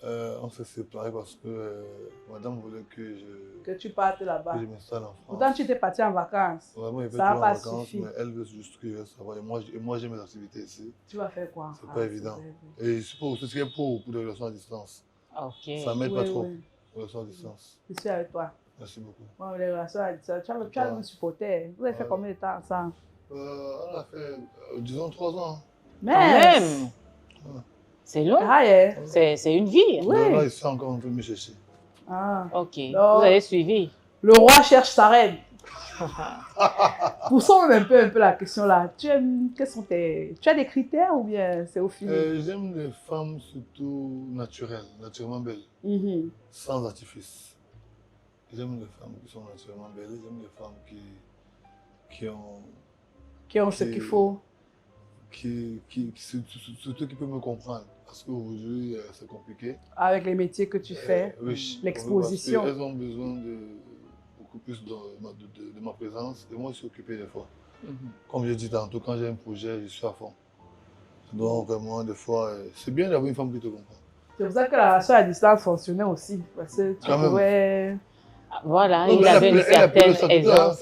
on s'est séparés parce que madame voulait que Que tu partes là-bas. je m'installe en France. Pourtant, tu étais parti en vacances. Vraiment, il fait Ça n'a tout en pas vacances, suffi. mais elle veut juste que je reste là-bas. Et moi, j'ai mes activités ici. Tu vas faire quoi? C'est pas évident. Et je suppose que c'est pour des relations à distance. Ok. Ça m'aide Oui, pas trop, oui. relations à distance. Je suis avec toi. Merci beaucoup. Moi, les relations à distance, tu as me supporté. Vous avez fait Ouais. combien de temps ensemble? On a fait, disons, 3 ans. Quand même. C'est long. Ah, yeah. C'est une vie. Oui. Donc là, il s'est encore un peu me chercher. Ah. Ok. Non. Vous avez suivi. Le roi cherche sa reine. Poussons même un peu la question là. Quels sont tu as des critères ou bien c'est au feeling? J'aime les femmes surtout naturelles, naturellement belles, Mhm. sans artifice. J'aime les femmes qui sont naturellement belles, j'aime les femmes qui ont... Qui ont ce qu'il faut. Surtout qui peuvent me comprendre. Parce qu'aujourd'hui, c'est compliqué. Avec les métiers que tu fais. Oui, L'exposition. parce qu'elles ont besoin de beaucoup plus de ma présence. Et moi, je suis occupé des fois. Comme je dis tantôt, quand j'ai un projet, je suis à fond. Donc, moi, des fois, c'est bien d'avoir une femme qui te comprend. C'est pour ça que la relation à distance fonctionnait aussi. Parce que tu Quand même. pouvais... Voilà, Non, il mais avait une certaine aisance.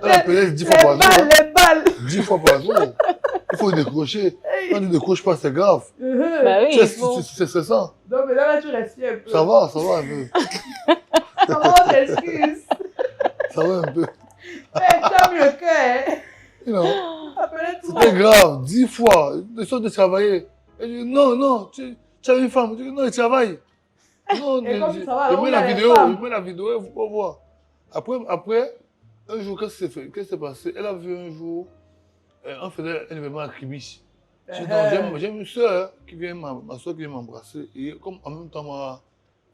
Elle appelait 10 fois Les par jour. balles, les balles. 10 fois par jour. Il faut décrocher. Quand tu ne décroches pas, c'est grave. Bah oui, il faut. C'est ça. Donc maintenant, là, tu respires un peu. Ça va un peu. Ça va, on t'excuse. Ça va un peu. Hey, tu as mis le cœur. You know, Appelez tout. c'était grave. 10 fois. De sorte de travailler. Elle dit, non, tu as une femme. Je dis, non, elle travaille. Non, Et comme je ça va, alors, mets on la a les vidéo, femmes. il faut pas voir. Après, un jour, qu'est-ce qui s'est passé? Elle a vu un jour, on faisait un événement à Kribiche. J'ai dit, non, j'ai une soeur qui vient, ma soeur qui vient m'embrasser, et comme en même temps, m'a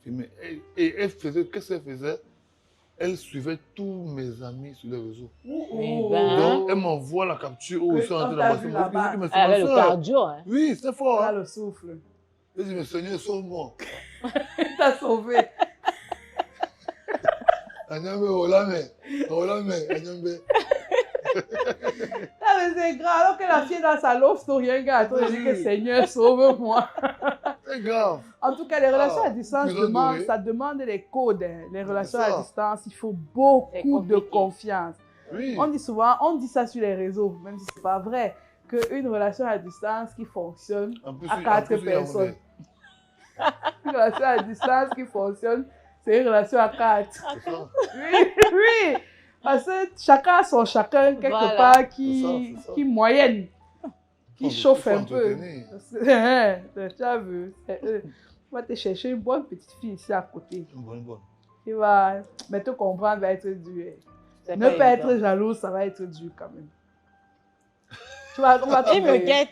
filmé. Et elle faisait, qu'est-ce qu'elle faisait? Elle suivait tous mes amis sur les réseaux. Eh ben. Donc, elle m'envoie la capture où Que ils sont en train quand t'as d'embrasser vu mon là-bas, fils. Mais c'est Elle avait ma le soeur. cardio, hein. Oui, c'était fort. Là, Hein. le souffle. Elle dit, mais Seigneur, sauve-moi. T'as sauvé. Anyambe, olame, anyambe. Ah, mais c'est grave. Alors que la fille est dans sa love story, un gars, toi, il dit que Seigneur, sauve-moi. C'est grave. En tout cas, les relations à distance, plus adoré. ça demande des codes. Hein. Les relations ça. à distance, il faut C'est beaucoup de compliqué. confiance. Oui. On dit souvent, on dit ça sur les réseaux, même si c'est pas vrai, qu'une relation à distance qui fonctionne En plus, à 4 personnes. Une relation à distance qui fonctionne, c'est une relation à 4. C'est ça. Oui, oui. Parce que chacun a son chacun quelque Voilà. part C'est ça. qui moyenne, qui Faut chauffe un peu. entretenir. Tu as vu? Tu vas te chercher une bonne petite fille ici à côté. Une bonne. Qui va, mais te comprendre va être dur. C'est Ne pas évident. être jaloux, ça va être dur quand même. On va Il me trouver. guette.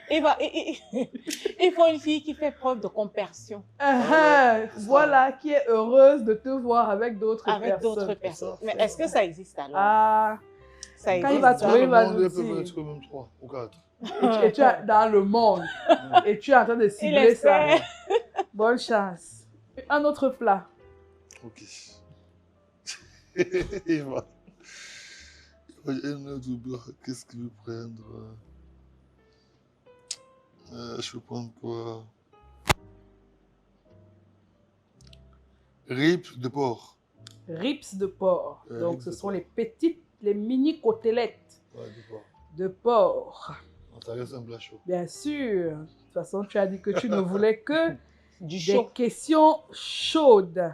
Il faut une fille qui fait preuve de compassion Voilà, qui est heureuse de te voir avec d'autres avec personnes. d'autres personnes. ça, Mais c'est est-ce que ça existe alors? Ah, Ça quand existe. il va Dans trouver, le il va monde, nous il peut dire. être même 3 ou 4. Et tu es dans le monde. Et tu es en train de cibler ça. espère. Bonne chance. Un autre plat. Ok. Il va. Un autre plat. Qu'est-ce qu'il veut prendre? Je vais prendre quoi? Ribs de porc. Rips de porc. Donc, Rips ce de sont porc. les petites, les mini côtelettes Ouais, de porc. de porc. Ça reste un plat chaud. Bien sûr. De toute façon, tu as dit que tu ne voulais que Du des chaud. questions chaudes.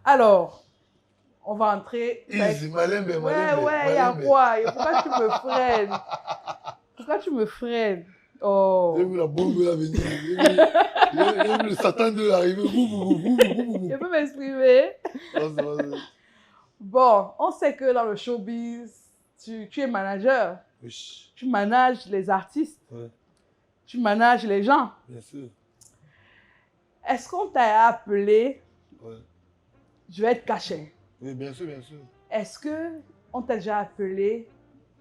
Alors, on va entrer. Easy, malembe, Ouais, il y a quoi? Pourquoi tu me freines? Pourquoi tu me freines? Oh. J'ai vu la bombe là venir. J'ai vu le Satan de arriver. Je peux m'exprimer? Vas-y. Bon, on sait que dans le showbiz, tu es manager. Oui, Tu manages les artistes. ouais, Tu manages les gens. bien sûr. Est-ce qu'on t'a appelé? Ouais. Je vais être caché. Oui, bien sûr, bien sûr. Est-ce que on t'a déjà appelé?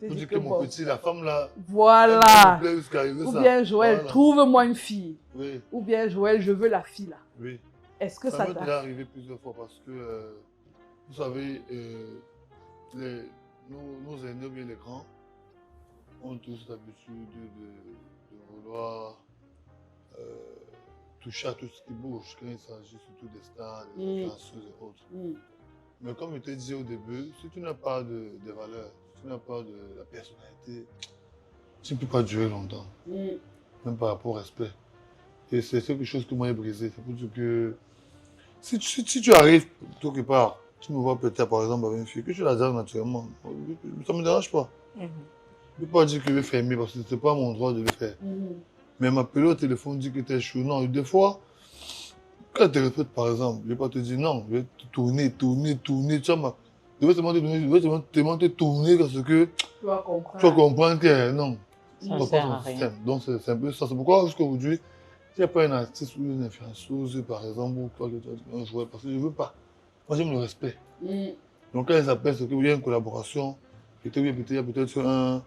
Te Faut dit dire que que mon bon, petit, la femme là, voilà. elle me plaît jusqu'à arriver Ou ça. bien Joël, Voilà. trouve-moi une fille. Oui, Ou bien Joël, je veux la fille là. oui. Est-ce que Ça ça m'est déjà t'a... arrivé plusieurs fois parce que, vous savez, nos aînés ou bien les grands ont tous l'habitude de vouloir toucher à tout ce qui bouge quand il s'agit surtout des stars, des influenceuses et autres. Mais comme je te disais au début, si tu n'as pas de valeurs, si tu n'as pas de la personnalité, tu ne peux pas durer longtemps, même par rapport au respect. Et c'est quelque chose que moi j'ai brisé. C'est pour dire que si tu arrives quelque part, tu me vois peut-être par exemple avec une fille, que tu la dises naturellement, ça ne me dérange pas. Je ne peux pas dire que je vais fermer parce que ce n'est pas mon droit de le faire. Mais m'appeler au téléphone, dire que tu es chaud. Non, des fois, quand tu te répètes par exemple, je ne vais pas te dire non, je vais te tourner. Tu vois, je vais tellement te tourner parce que Tu vas comprendre. tu vas comprendre que non. Ça On ne va sert pas à son rien. système. Donc c'est un peu ça. C'est pourquoi jusqu'aujourd'hui, s'il n'y a pas un artiste ou une influenceuse, par exemple, ou toi, un joueur, parce que je ne veux pas. Moi, j'aime le respect. Donc, quand ils appellent, c'est qu'il y a une collaboration. Peut-être il y a peut-être un.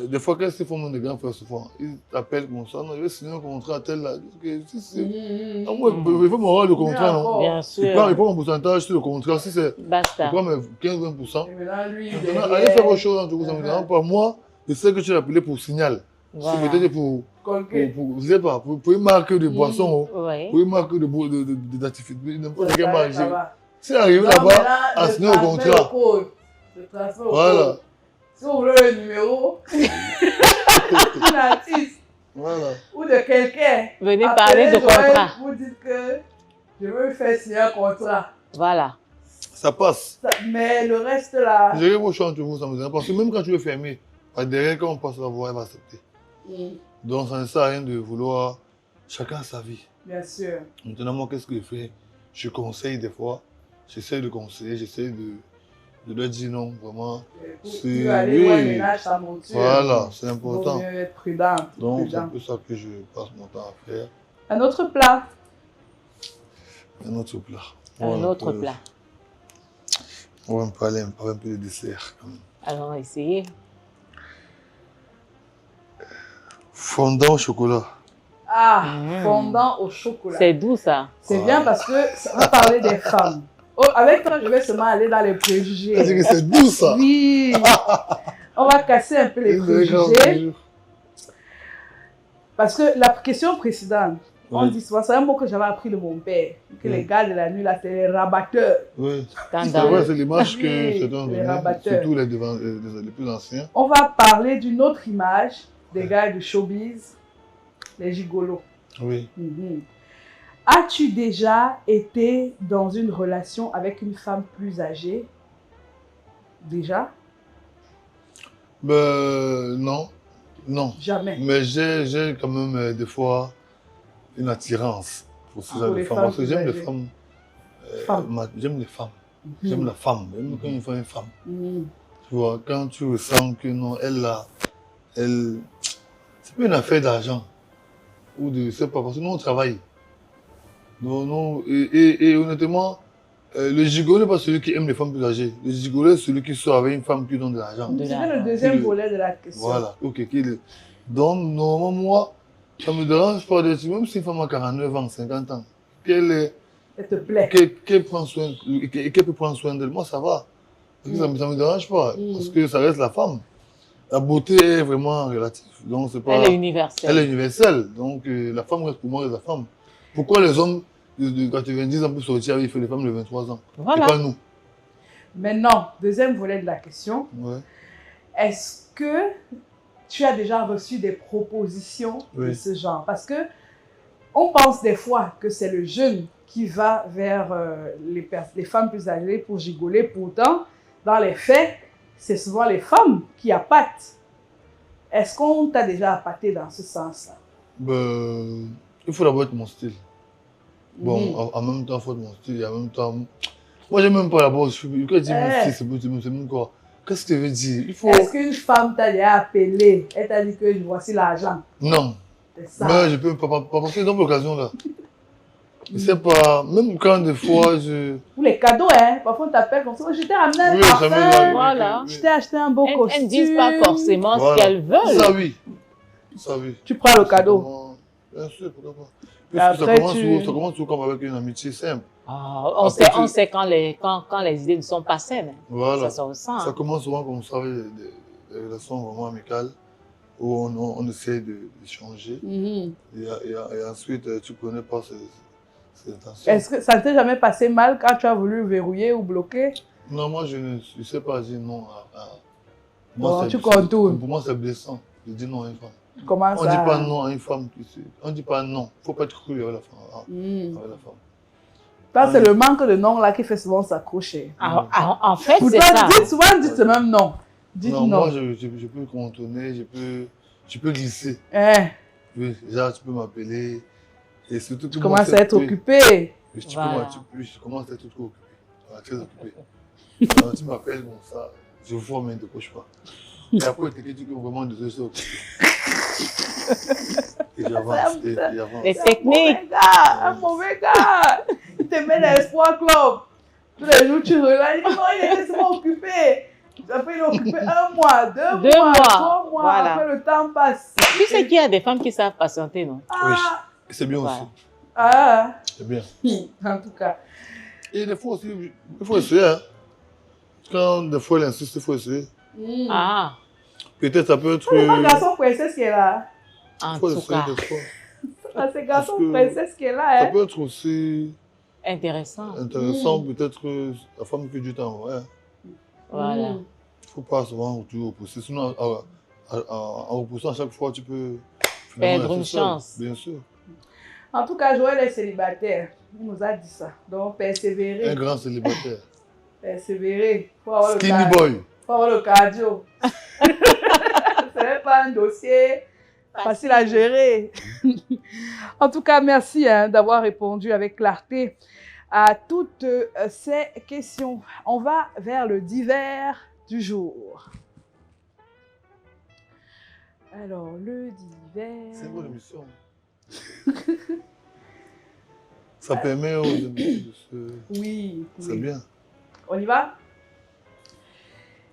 Des fois, quand ils font des grands frères, souvent, ils t'appellent comme ça. Non, je vais signer un contrat tel là. Ah, moi, il faut mon rôle de contrat, non? Bien Il sûr. prend mon pourcentage sur le contrat. Si c'est. Il Basta. prend mes 15-20%. Et maintenant, lui, Maintenant, derrière, allez faire autre chose, hein, ça me dérange pas. Moi, je sais que tu l'as appelé pour signal. Voilà. C'est peut-être pour, Colgate. je sais pas, pour une marque de boisson, Oui. pour une marque d'activité, n'importe quelle Ça marque. va. Si arrivé Non, là-bas, maintenant, à je signer au transmets contrat. le code. Je transmets au Voilà, code. Si vous voulez le numéro d'un artiste voilà. ou de quelqu'un, Venez appelez parler de Joël, contrat. vous dites que je veux faire signer un contrat. Voilà. Ça passe. Mais le reste là, Gérez vos choix entre vous, ça me dérange pas. Parce que même quand tu veux fermer, derrière, quand on passe la voie, elle va accepter. Donc ça ne sert à rien de vouloir. Chacun a sa vie. bien sûr. Maintenant, moi, qu'est-ce que je fais? Je conseille des fois. J'essaie de conseiller, j'essaie de leur dire non, vraiment. Pour C'est- aller oui. voir un ménage, sa monture. Voilà, c'est Il vaut important. mieux être prudent. Donc, c'est un peu ça que je passe mon temps à faire. Un autre plat. Un autre plat. Un autre plat. On va me parler un peu de dessert. Quand même. Alors, essayez. Fondant au chocolat. Ah, fondant au chocolat. C'est doux, ça. C'est bien parce que ça va parler des femmes. Oh, avec toi, je vais seulement aller dans les préjugés. C'est que c'est doux ça. Oui. On va casser un peu les préjugés. Parce que la question précédente, on Oui. dit souvent, c'est un mot que j'avais appris de mon père, que les gars de la nuit, là, c'est les rabatteurs. Oui. Dans- C'est dans- vrai, c'est l'image que Oui, certains ont les donnée, rabatteurs. surtout les plus anciens. On va parler d'une autre image des gars du showbiz, les gigolos. Oui. Mhm. As-tu déjà été dans une relation avec une femme plus âgée? Déjà? Ben, non. Non. Jamais. Mais j'ai quand même des fois une attirance pour ce genre Pour de les femmes. femmes Parce que plus j'aime les âgées. femmes. Femmes. J'aime les femmes. J'aime la femme. Même quand il faut une femme. Mhm. Tu vois, quand tu ressens que non, c'est pas une affaire d'argent. Ou de, c'est pas parce que nous on travaille. Non, non, et honnêtement, le gigolo n'est pas celui qui aime les femmes plus âgées. Le gigolo est celui qui sort avec une femme qui donne de l'argent. De C'est la- le deuxième le- volet de la question. Voilà, ok. Donc, normalement, moi, ça me dérange pas de même si une femme a 49 ans, 50 ans, Elle te plaît. qu'elle prend soin, qu'elle peut prendre soin d'elle, moi ça va. Parce que ça me dérange pas, parce que ça reste la femme. La beauté est vraiment relative. Donc, c'est pas... Elle est universelle. Elle est universelle. Donc, la femme reste pour moi reste la femme. Pourquoi les hommes de 90 ans peuvent sortir avec les femmes de 23 ans? Voilà. Et pas nous. Maintenant, deuxième volet de la question. Ouais. Est-ce que tu as déjà reçu des propositions de Oui. ce genre? Parce que on pense des fois que c'est le jeune qui va vers les femmes plus âgées pour gigoler. Pourtant, dans les faits, c'est souvent les femmes qui appâtent. Est-ce qu'on t'a déjà appâté dans ce sens-là? Ben, il faut d'abord être mon style. Bon, Mhm. en même temps, il faut être mon style. Et en même temps, moi, j'aime même pas d'abord. Quand je dis mon style, c'est même quoi? Qu'est-ce que tu veux dire? Il faut. Est-ce qu'une femme t'a déjà appelé? Elle t'a dit que voici l'argent. Non. C'est ça. Mais je peux pas passer dans l'occasion là. Je sais pas, même quand des fois je. Pour les cadeaux, hein. Parfois, on t'appelle comme ça. Je t'ai ramené un Oui, ça parfum. me Voilà. Je t'ai acheté un beau costume. Elles ne disent pas forcément Voilà. ce qu'elles veulent. Ça oui. Ça oui. Tu prends le cadeau. Comment- Bien sûr, pourquoi pas. Et Parce que après, ça tu- commence toujours comme avec une amitié simple. Ah, on Après, sait quand les idées ne sont pas saines. Voilà. Ça se ressent. Ça hein. commence souvent comme ça avec des relations vraiment amicales où on essaie d'échanger. Mhm. Et ensuite, tu connais pas ses intentions. Est-ce que ça ne t'est jamais passé mal quand tu as voulu verrouiller ou bloquer? Non, moi, je ne sais pas dire non à... Bon, c'est- tu contournes. Pour moi, c'est blessant de dire non à une femme. Comment On ça? ne dit pas non à une femme. On ne dit pas non. Il ne faut pas être cru avec la femme. Mhm. Avec la femme. Ça, c'est le manque de nom là qui fait souvent s'accrocher. En fait, c'est Pourtant, ça. dites souvent, dites même non. Dites non. Moi, je peux contourner, je peux glisser. Hein, Oui, genre, tu peux m'appeler. Et surtout que tu moi, commences à être oui, occupé. oui, tu Voilà. je commence à être trop occupé. Voilà, très occupé. Alors, tu m'appelles, bon, ça, je vois, mais ne décroche pas. Et après, tu dis que vraiment désolé, c'est occupé. Et j'avance, et j'avance. Les Un techniques. mauvais gars, un mauvais gars. Il te met dans l'Espoir Club. Tous les jours, tu relances. Il dit non, il est souvent occupé. Après, il est occupé 1 mois, 2 2 mois, mois. 3 mois. Voilà. Après, le temps passe. Tu sais qu'il y a des femmes qui savent patienter, non? Oui, Ah, et c'est bien Voilà. aussi. ah. C'est bien. En tout cas. Et des fois aussi, il faut essayer. Hein. Quand des fois, elle insiste, il faut essayer. Ah, Peut-être ça peut être. C'est pas garçon princesse qui est là. en faut tout essayer cas, des fois. Ah, c'est garçon Parce que princesse qui est là. Ça Hein. peut être aussi intéressant. intéressant, peut-être la femme que Dieu t'envoie. Hein. Voilà. Il ne faut pas souvent toujours repousser. Sinon, en repoussant à chaque fois, tu peux finalement Perdre rester une seul. chance. Bien sûr. En tout cas, Joël est célibataire. Il nous a dit ça. Donc, persévérer. Un grand célibataire. Persévérer. Faut avoir le Skinny cardio. boy. Faut avoir le cardio. Ce n'est pas un dossier facile à gérer. En tout cas, merci hein, d'avoir répondu avec clarté à toutes ces questions. On va vers le divers du jour. Alors, le divers... C'est une bonne émission. Ça permet aux émissions de se. Oui, C'est oui. bien. On y va?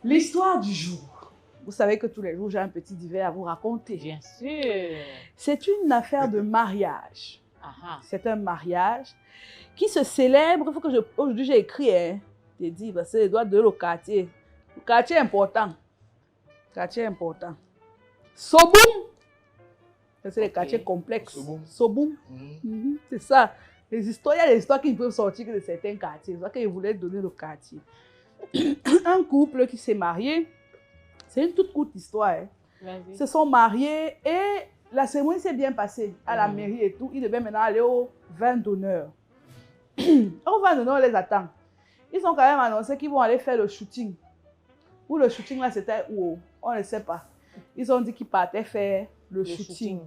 L'histoire du jour. Vous savez que tous les jours, j'ai un petit divers à vous raconter. Bien sûr. C'est une affaire de mariage. Ah, ah. C'est un mariage qui se célèbre. Il faut que aujourd'hui, j'ai écrit, hein. J'ai dit, parce que c'est les doigts de le quartier. Le quartier est important. Quartier important. Soboum. C'est les quartiers complexes. Soboum. Soboum. Mhm. Mhm, c'est ça. Il y a des histoires qui ne peuvent sortir que de certains quartiers. C'est ça qu'ils voulaient donner le quartier. Un couple qui s'est marié, c'est une toute courte histoire. Hein. Vas-y. Ils se sont mariés et la cérémonie s'est bien passée à la mairie et tout. Ils devaient maintenant aller au vin d'honneur. Au vin d'honneur, on les attend. Ils ont quand même annoncé qu'ils vont aller faire le shooting. Ou le shooting là, c'était où? On ne sait pas. Ils ont dit qu'ils partaient faire le shooting.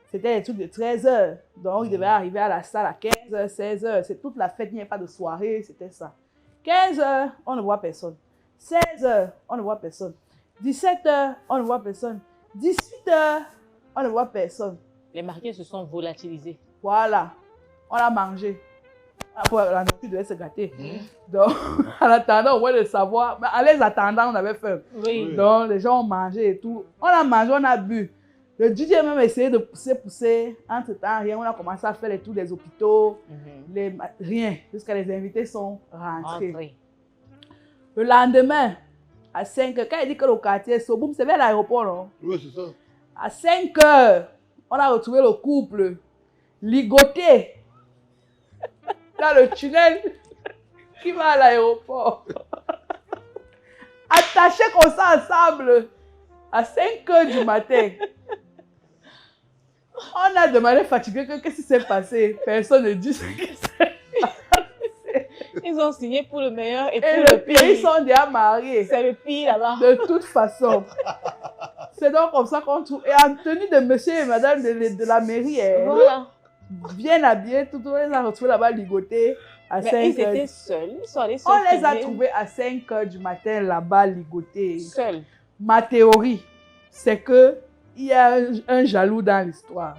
C'était des trucs de 13h. Donc, ils devaient arriver à la salle à 15h, 16h. C'est toute la fête, il n'y a pas de soirée, c'était ça. 15h, on ne voit personne. 16h, on ne voit personne. 17h, on ne voit personne. 18h, on ne voit personne. Les mariés se sont volatilisés. Voilà, on a mangé. Après, la nourriture devait se gâter. Donc, en attendant, au moins de savoir, en les attendant, on avait faim. Oui. Donc, les gens ont mangé et tout. On a mangé, on a bu. Le DJ a même essayé de pousser. Entre-temps, rien. On a commencé à faire les tours des hôpitaux. Rien. Jusqu'à les invités sont rentrés. Le lendemain, à 5h, quand il dit que le quartier Soboum, c'est vers l'aéroport, non? Oui, c'est ça. À 5h, on a retrouvé le couple ligoté dans le tunnel qui va à l'aéroport. Attachés comme ça ensemble à 5h du matin. On a demandé fatigué qu'est-ce qui s'est passé. Personne ne dit ce qui s'est passé. Ils ont signé pour le meilleur et Et pour le pire. ils sont déjà mariés. C'est le pire là-bas. De toute façon. C'est donc comme ça qu'on trouve. Et en tenue de monsieur et madame de la mairie, Voilà. bien habillés, tout le monde les a retrouvés là-bas ligotés à 5h. Mais ils étaient seuls. Ils sont allés seuls. On les a trouvés à 5h du matin là-bas ligotés. Seuls. Ma théorie, c'est que il y a un jaloux dans l'histoire.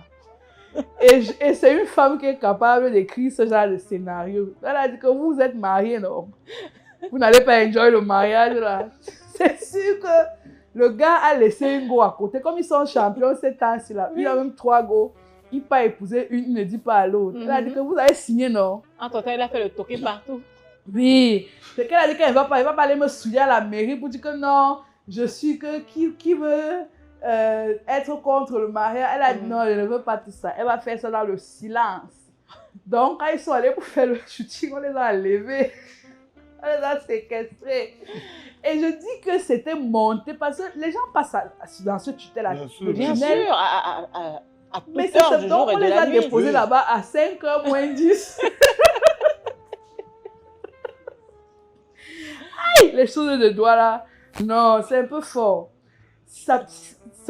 Et c'est une femme qui est capable d'écrire ce genre de scénario. Elle a dit que vous êtes mariés, non? Vous n'allez pas enjoyer le mariage là. C'est sûr que le gars a laissé une go à côté. Comme ils sont champions ces temps-ci là, il a même 3 go. Il n'a pas épousé une, il ne dit pas à l'autre. Elle a dit que vous avez signé, non? Entre-temps, il a fait le toqué partout. Oui. C'est qu'elle a dit qu'elle ne va pas aller me souiller à la mairie pour dire que non, je suis que qui veut être contre le mariage. Elle a dit non, je ne veux pas tout ça. Elle va faire ça dans le silence. Donc, quand ils sont allés pour faire le shooting, on les a enlevés. On les a séquestrés. Et je dis que c'était monté parce que les gens passent dans ce tunnel-là. Bien sûr. Bien tunnel. sûr, à toute Mais heure c'est du donc jour et on de les la a nuit. déposés là-bas à 5h moins 10. Aïe, les choses de doigts là. Non, c'est un peu fort. Ça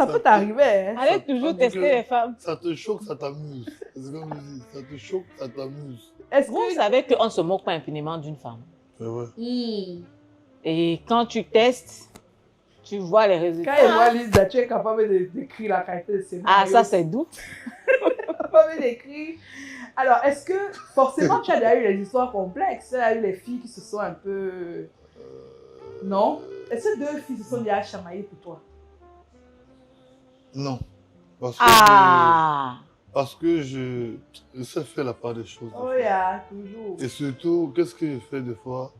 peut t'arriver. Hein. Allez toujours tester les femmes. Ça te choque, ça t'amuse. C'est comme je dis, ça te choque, ça t'amuse. Est-ce Vous que... savez qu'on ne se moque pas impunément d'une femme. C'est vrai. Et quand tu testes, tu vois les résultats. Quand ils voient Lisa, tu es capable d'écrire la qualité de scénario. Ah, ça c'est doux. Capable d'écrire. Alors, est-ce que forcément tu as déjà eu les histoires complexes? Tu as eu les filles qui se sont un peu... Non? Est-ce que 2 filles se sont déjà chamaillées pour toi? Non. Parce que, parce que je sais faire la part des choses. Oh, yeah, toujours. Et surtout, qu'est-ce que je fais des fois?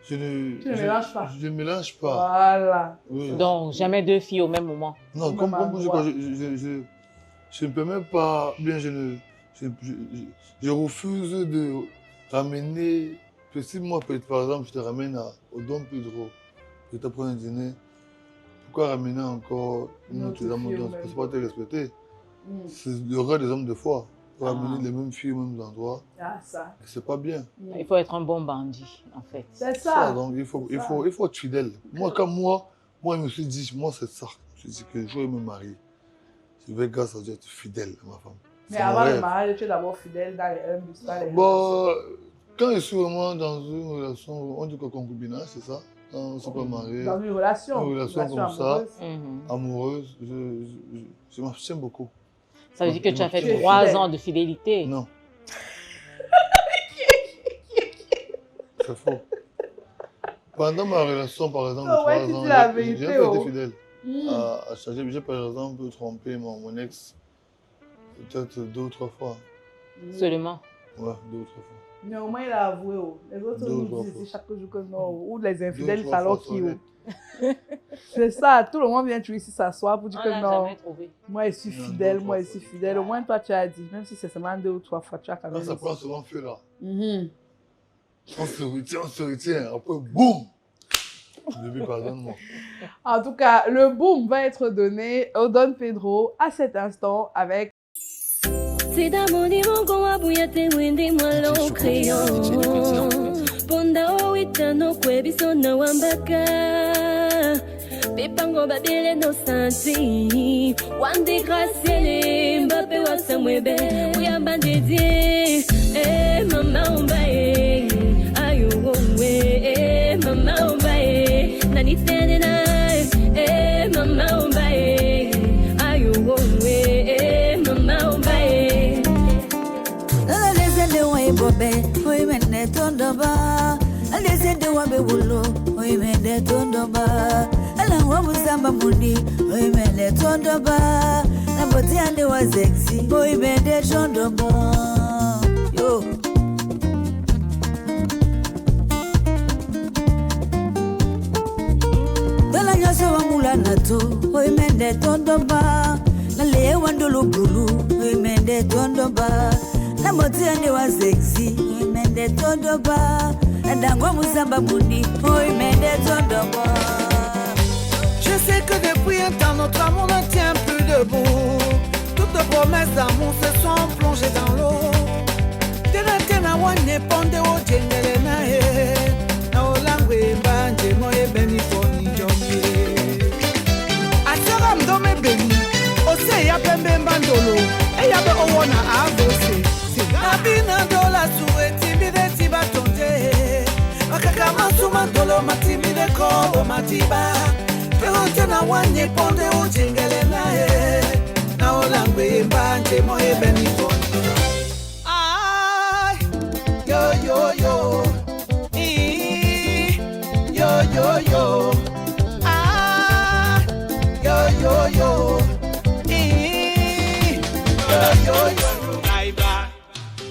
Tu ne mélanges pas. Je ne mélange pas. Voilà. Oui. Donc, jamais 2 filles au même moment. Non, comme je ne permets pas, bien je refuse de ramener, si moi, par exemple, je te ramène au Dom Pedro, je te prends un dîner, pourquoi ramener encore une autre dame au Dom? C'est pas te respecter. C'est le rôle des hommes de foi. Ramener les mêmes filles aux mêmes endroits. Ah, ça. C'est pas bien. Il faut être un bon bandit, en fait. C'est ça. Donc il faut être fidèle. Moi, quand moi, je me suis dit, moi, c'est ça. Je me suis dit que je vais me marier. Je vais, grâce à Dieu, être fidèle à ma femme. Mais avant le mariage, tu es d'abord fidèle dans les Bon, quand je suis vraiment dans une relation, on dit que concubinage, c'est ça? Quand on ne s'est pas marié. Dans une relation. Une relation comme amoureuse. ça, amoureuse, je m'abstiens beaucoup. Ça veut dire que tu as fait 3 ans de fidélité. Non. C'est faux. Pendant ma relation, par exemple, de 3 ans, j'ai été fidèle. À changer, j'ai par exemple trompé mon ex peut-être 2 ou 3 fois. Seulement. Ouais, 2 ou 3 fois. Mais au moins il a avoué. Les autres nous disent chaque jour que non. Ou les infidèles, il fallait qu'ils. C'est ça, tout le monde vient ici s'asseoir pour dire que non. Moi je suis fidèle, moi je suis fidèle. Au moins toi tu as dit, même si c'est seulement 2 ou 3 fois, tu as quand même. Ça prend souvent feu là. On se retient, après boum! Depuis, pardonne-moi. En tout cas, le boom va être donné au Don Pedro à cet instant avec Pepango babele no santi Wande grasiele Mbappe wa samwebe Uyamba ndedie Mama umbae Ayo we Mama umbae Nani tene na Mama umbae Ayo we Mama umbae Nala lezende wa ibobe Oi mene tondoba Lezende wa bewulo Oi mene tondoba Wamuzamba muni, oi mele tondoba. Naboti ande wa sexy, oi mele tondoba. Yo. Dala nyosa wa mula nato, oi mele tondoba. Nale wandolo bulu, oi mele tondoba. Naboti ande wa sexy, oi mele tondoba. Nadangwa muzamba muni, oi mele tondoba. Je sais que depuis un temps notre amour ne tient plus debout. Toutes les promesses d'amour se sont plongées dans l'eau. Tena tena wane ponde o jengele na he. Na olangwe banje moye beni poni jomye. Asera mdome beni. Ose ya pembe mbandolo. E ya be owona avose. Abina dola suwe timide tiba tonde. Wakakama sumandolo matimide ko o matiba. Tena wanye ponde o jingele na he. Na olangwe mbanje moye beni poni. Ay, yo yo yo. Yo yo yo. Ah, yo yo yo. Yo yo yo. Aiba.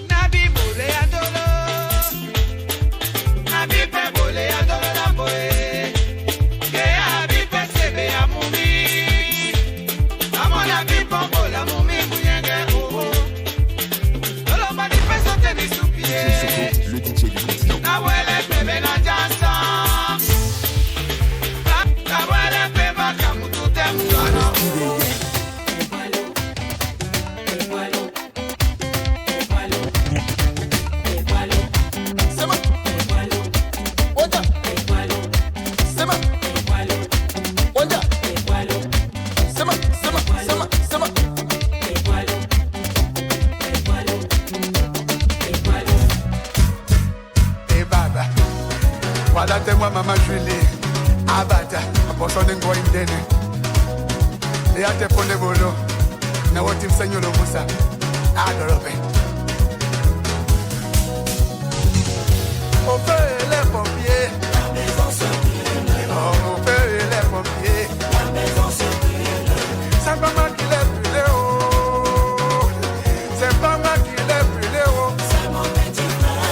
Nabi bole adolo. Nabi pe bole adolo na boe. Le DJ du continent. Moi maman Julie abata aposone ngoindene yate pone bolo na woti msenyo lo musa adorobe on fait les pompiers la maison se brûle on fait les pompiers la maison se brûle c'est pas moi qui l'ai brûlé oh c'est pas moi qui l'ai brûlé oh c'est mon petit frère.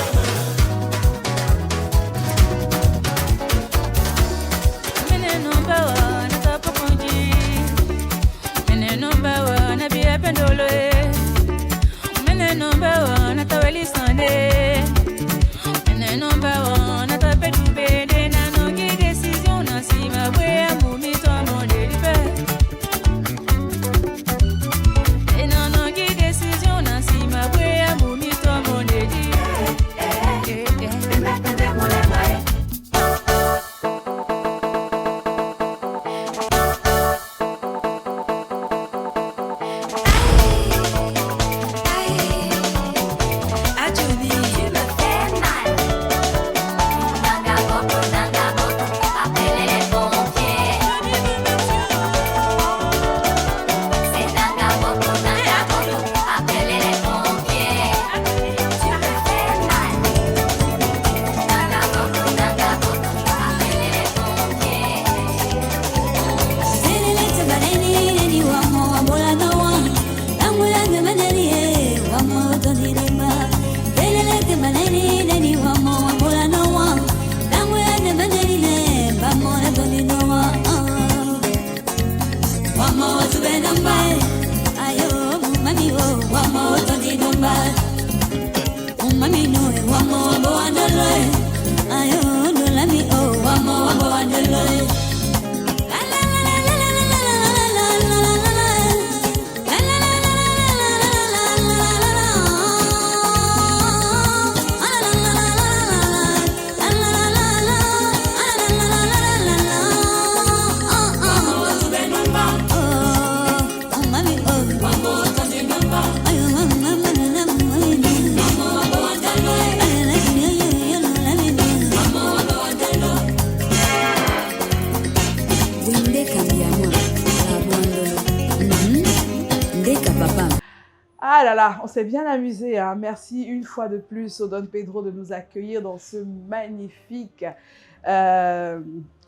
Ah là là, on s'est bien amusé. Hein. Merci une fois de plus au Don Pedro de nous accueillir dans ce magnifique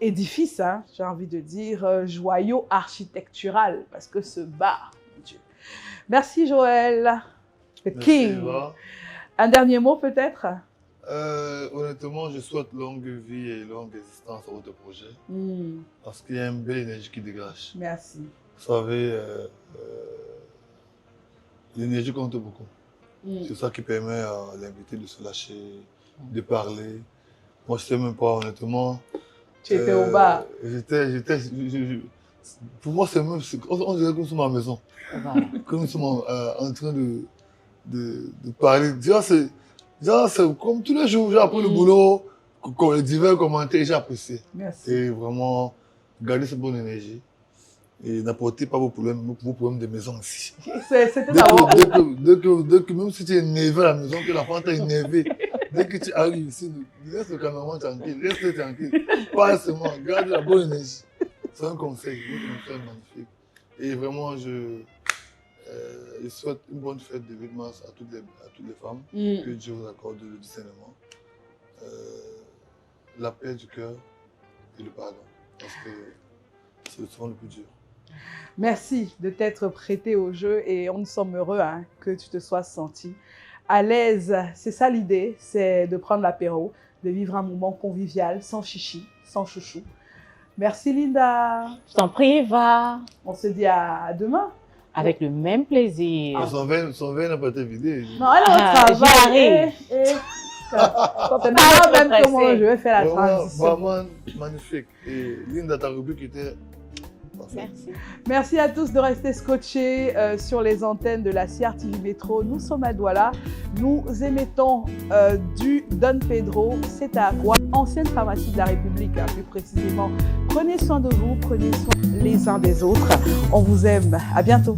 édifice, hein, j'ai envie de dire, joyau architectural, parce que ce bar, mon Dieu. Merci Joël, le King. Eva. Un dernier mot peut-être? Honnêtement, je souhaite longue vie et longue existence à votre projet. Parce qu'il y a une belle énergie qui dégage. Merci. Vous savez, l'énergie compte beaucoup. C'est ça qui permet à l'invité de se lâcher, de parler. Moi, je ne sais même pas, honnêtement. Tu étais au bar. Pour moi, c'est même, on dirait que nous sommes à la maison. Que nous sommes en train de parler. Déjà, c'est comme tous les jours, j'ai appris le boulot, les divers commentaires, j'ai apprécié. Merci. Et vraiment, gardez cette bonne énergie. Et n'apportez pas vos problèmes de maison ici. C'était d'abord. Dès que même si tu es énervé à la maison, que la femme t'a énervé, dès que tu arrives ici, laisse le caméraman tranquille, reste tranquille. Pas seulement, garde la bonne énergie. C'est un conseil magnifique. Et vraiment, je souhaite une bonne fête de 8 mars à toutes les femmes. Que Dieu vous accorde le discernement, la paix du cœur et le pardon. Parce que c'est souvent le plus dur. Merci de t'être prêté au jeu et on nous sommes heureux hein, que tu te sois senti à l'aise. C'est ça l'idée, c'est de prendre l'apéro, de vivre un moment convivial, sans chichi, sans chouchou. Merci Linda. Je t'en prie, Eva. On se dit à demain. Avec le même plaisir. Son verre n'a pas été vidé. Non, elle est au travail. Quand elle me même pressé. comment je vais faire la transition. Vraiment magnifique. Et Linda, ta rubrique était... Merci. Merci à tous de rester scotchés sur les antennes de la CRTV Métro. Nous sommes à Douala. Nous émettons du Don Pedro. C'est à Rouen, ancienne pharmacie de la République, hein, plus précisément. Prenez soin de vous, prenez soin les uns des autres. On vous aime. À bientôt.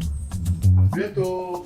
Bientôt.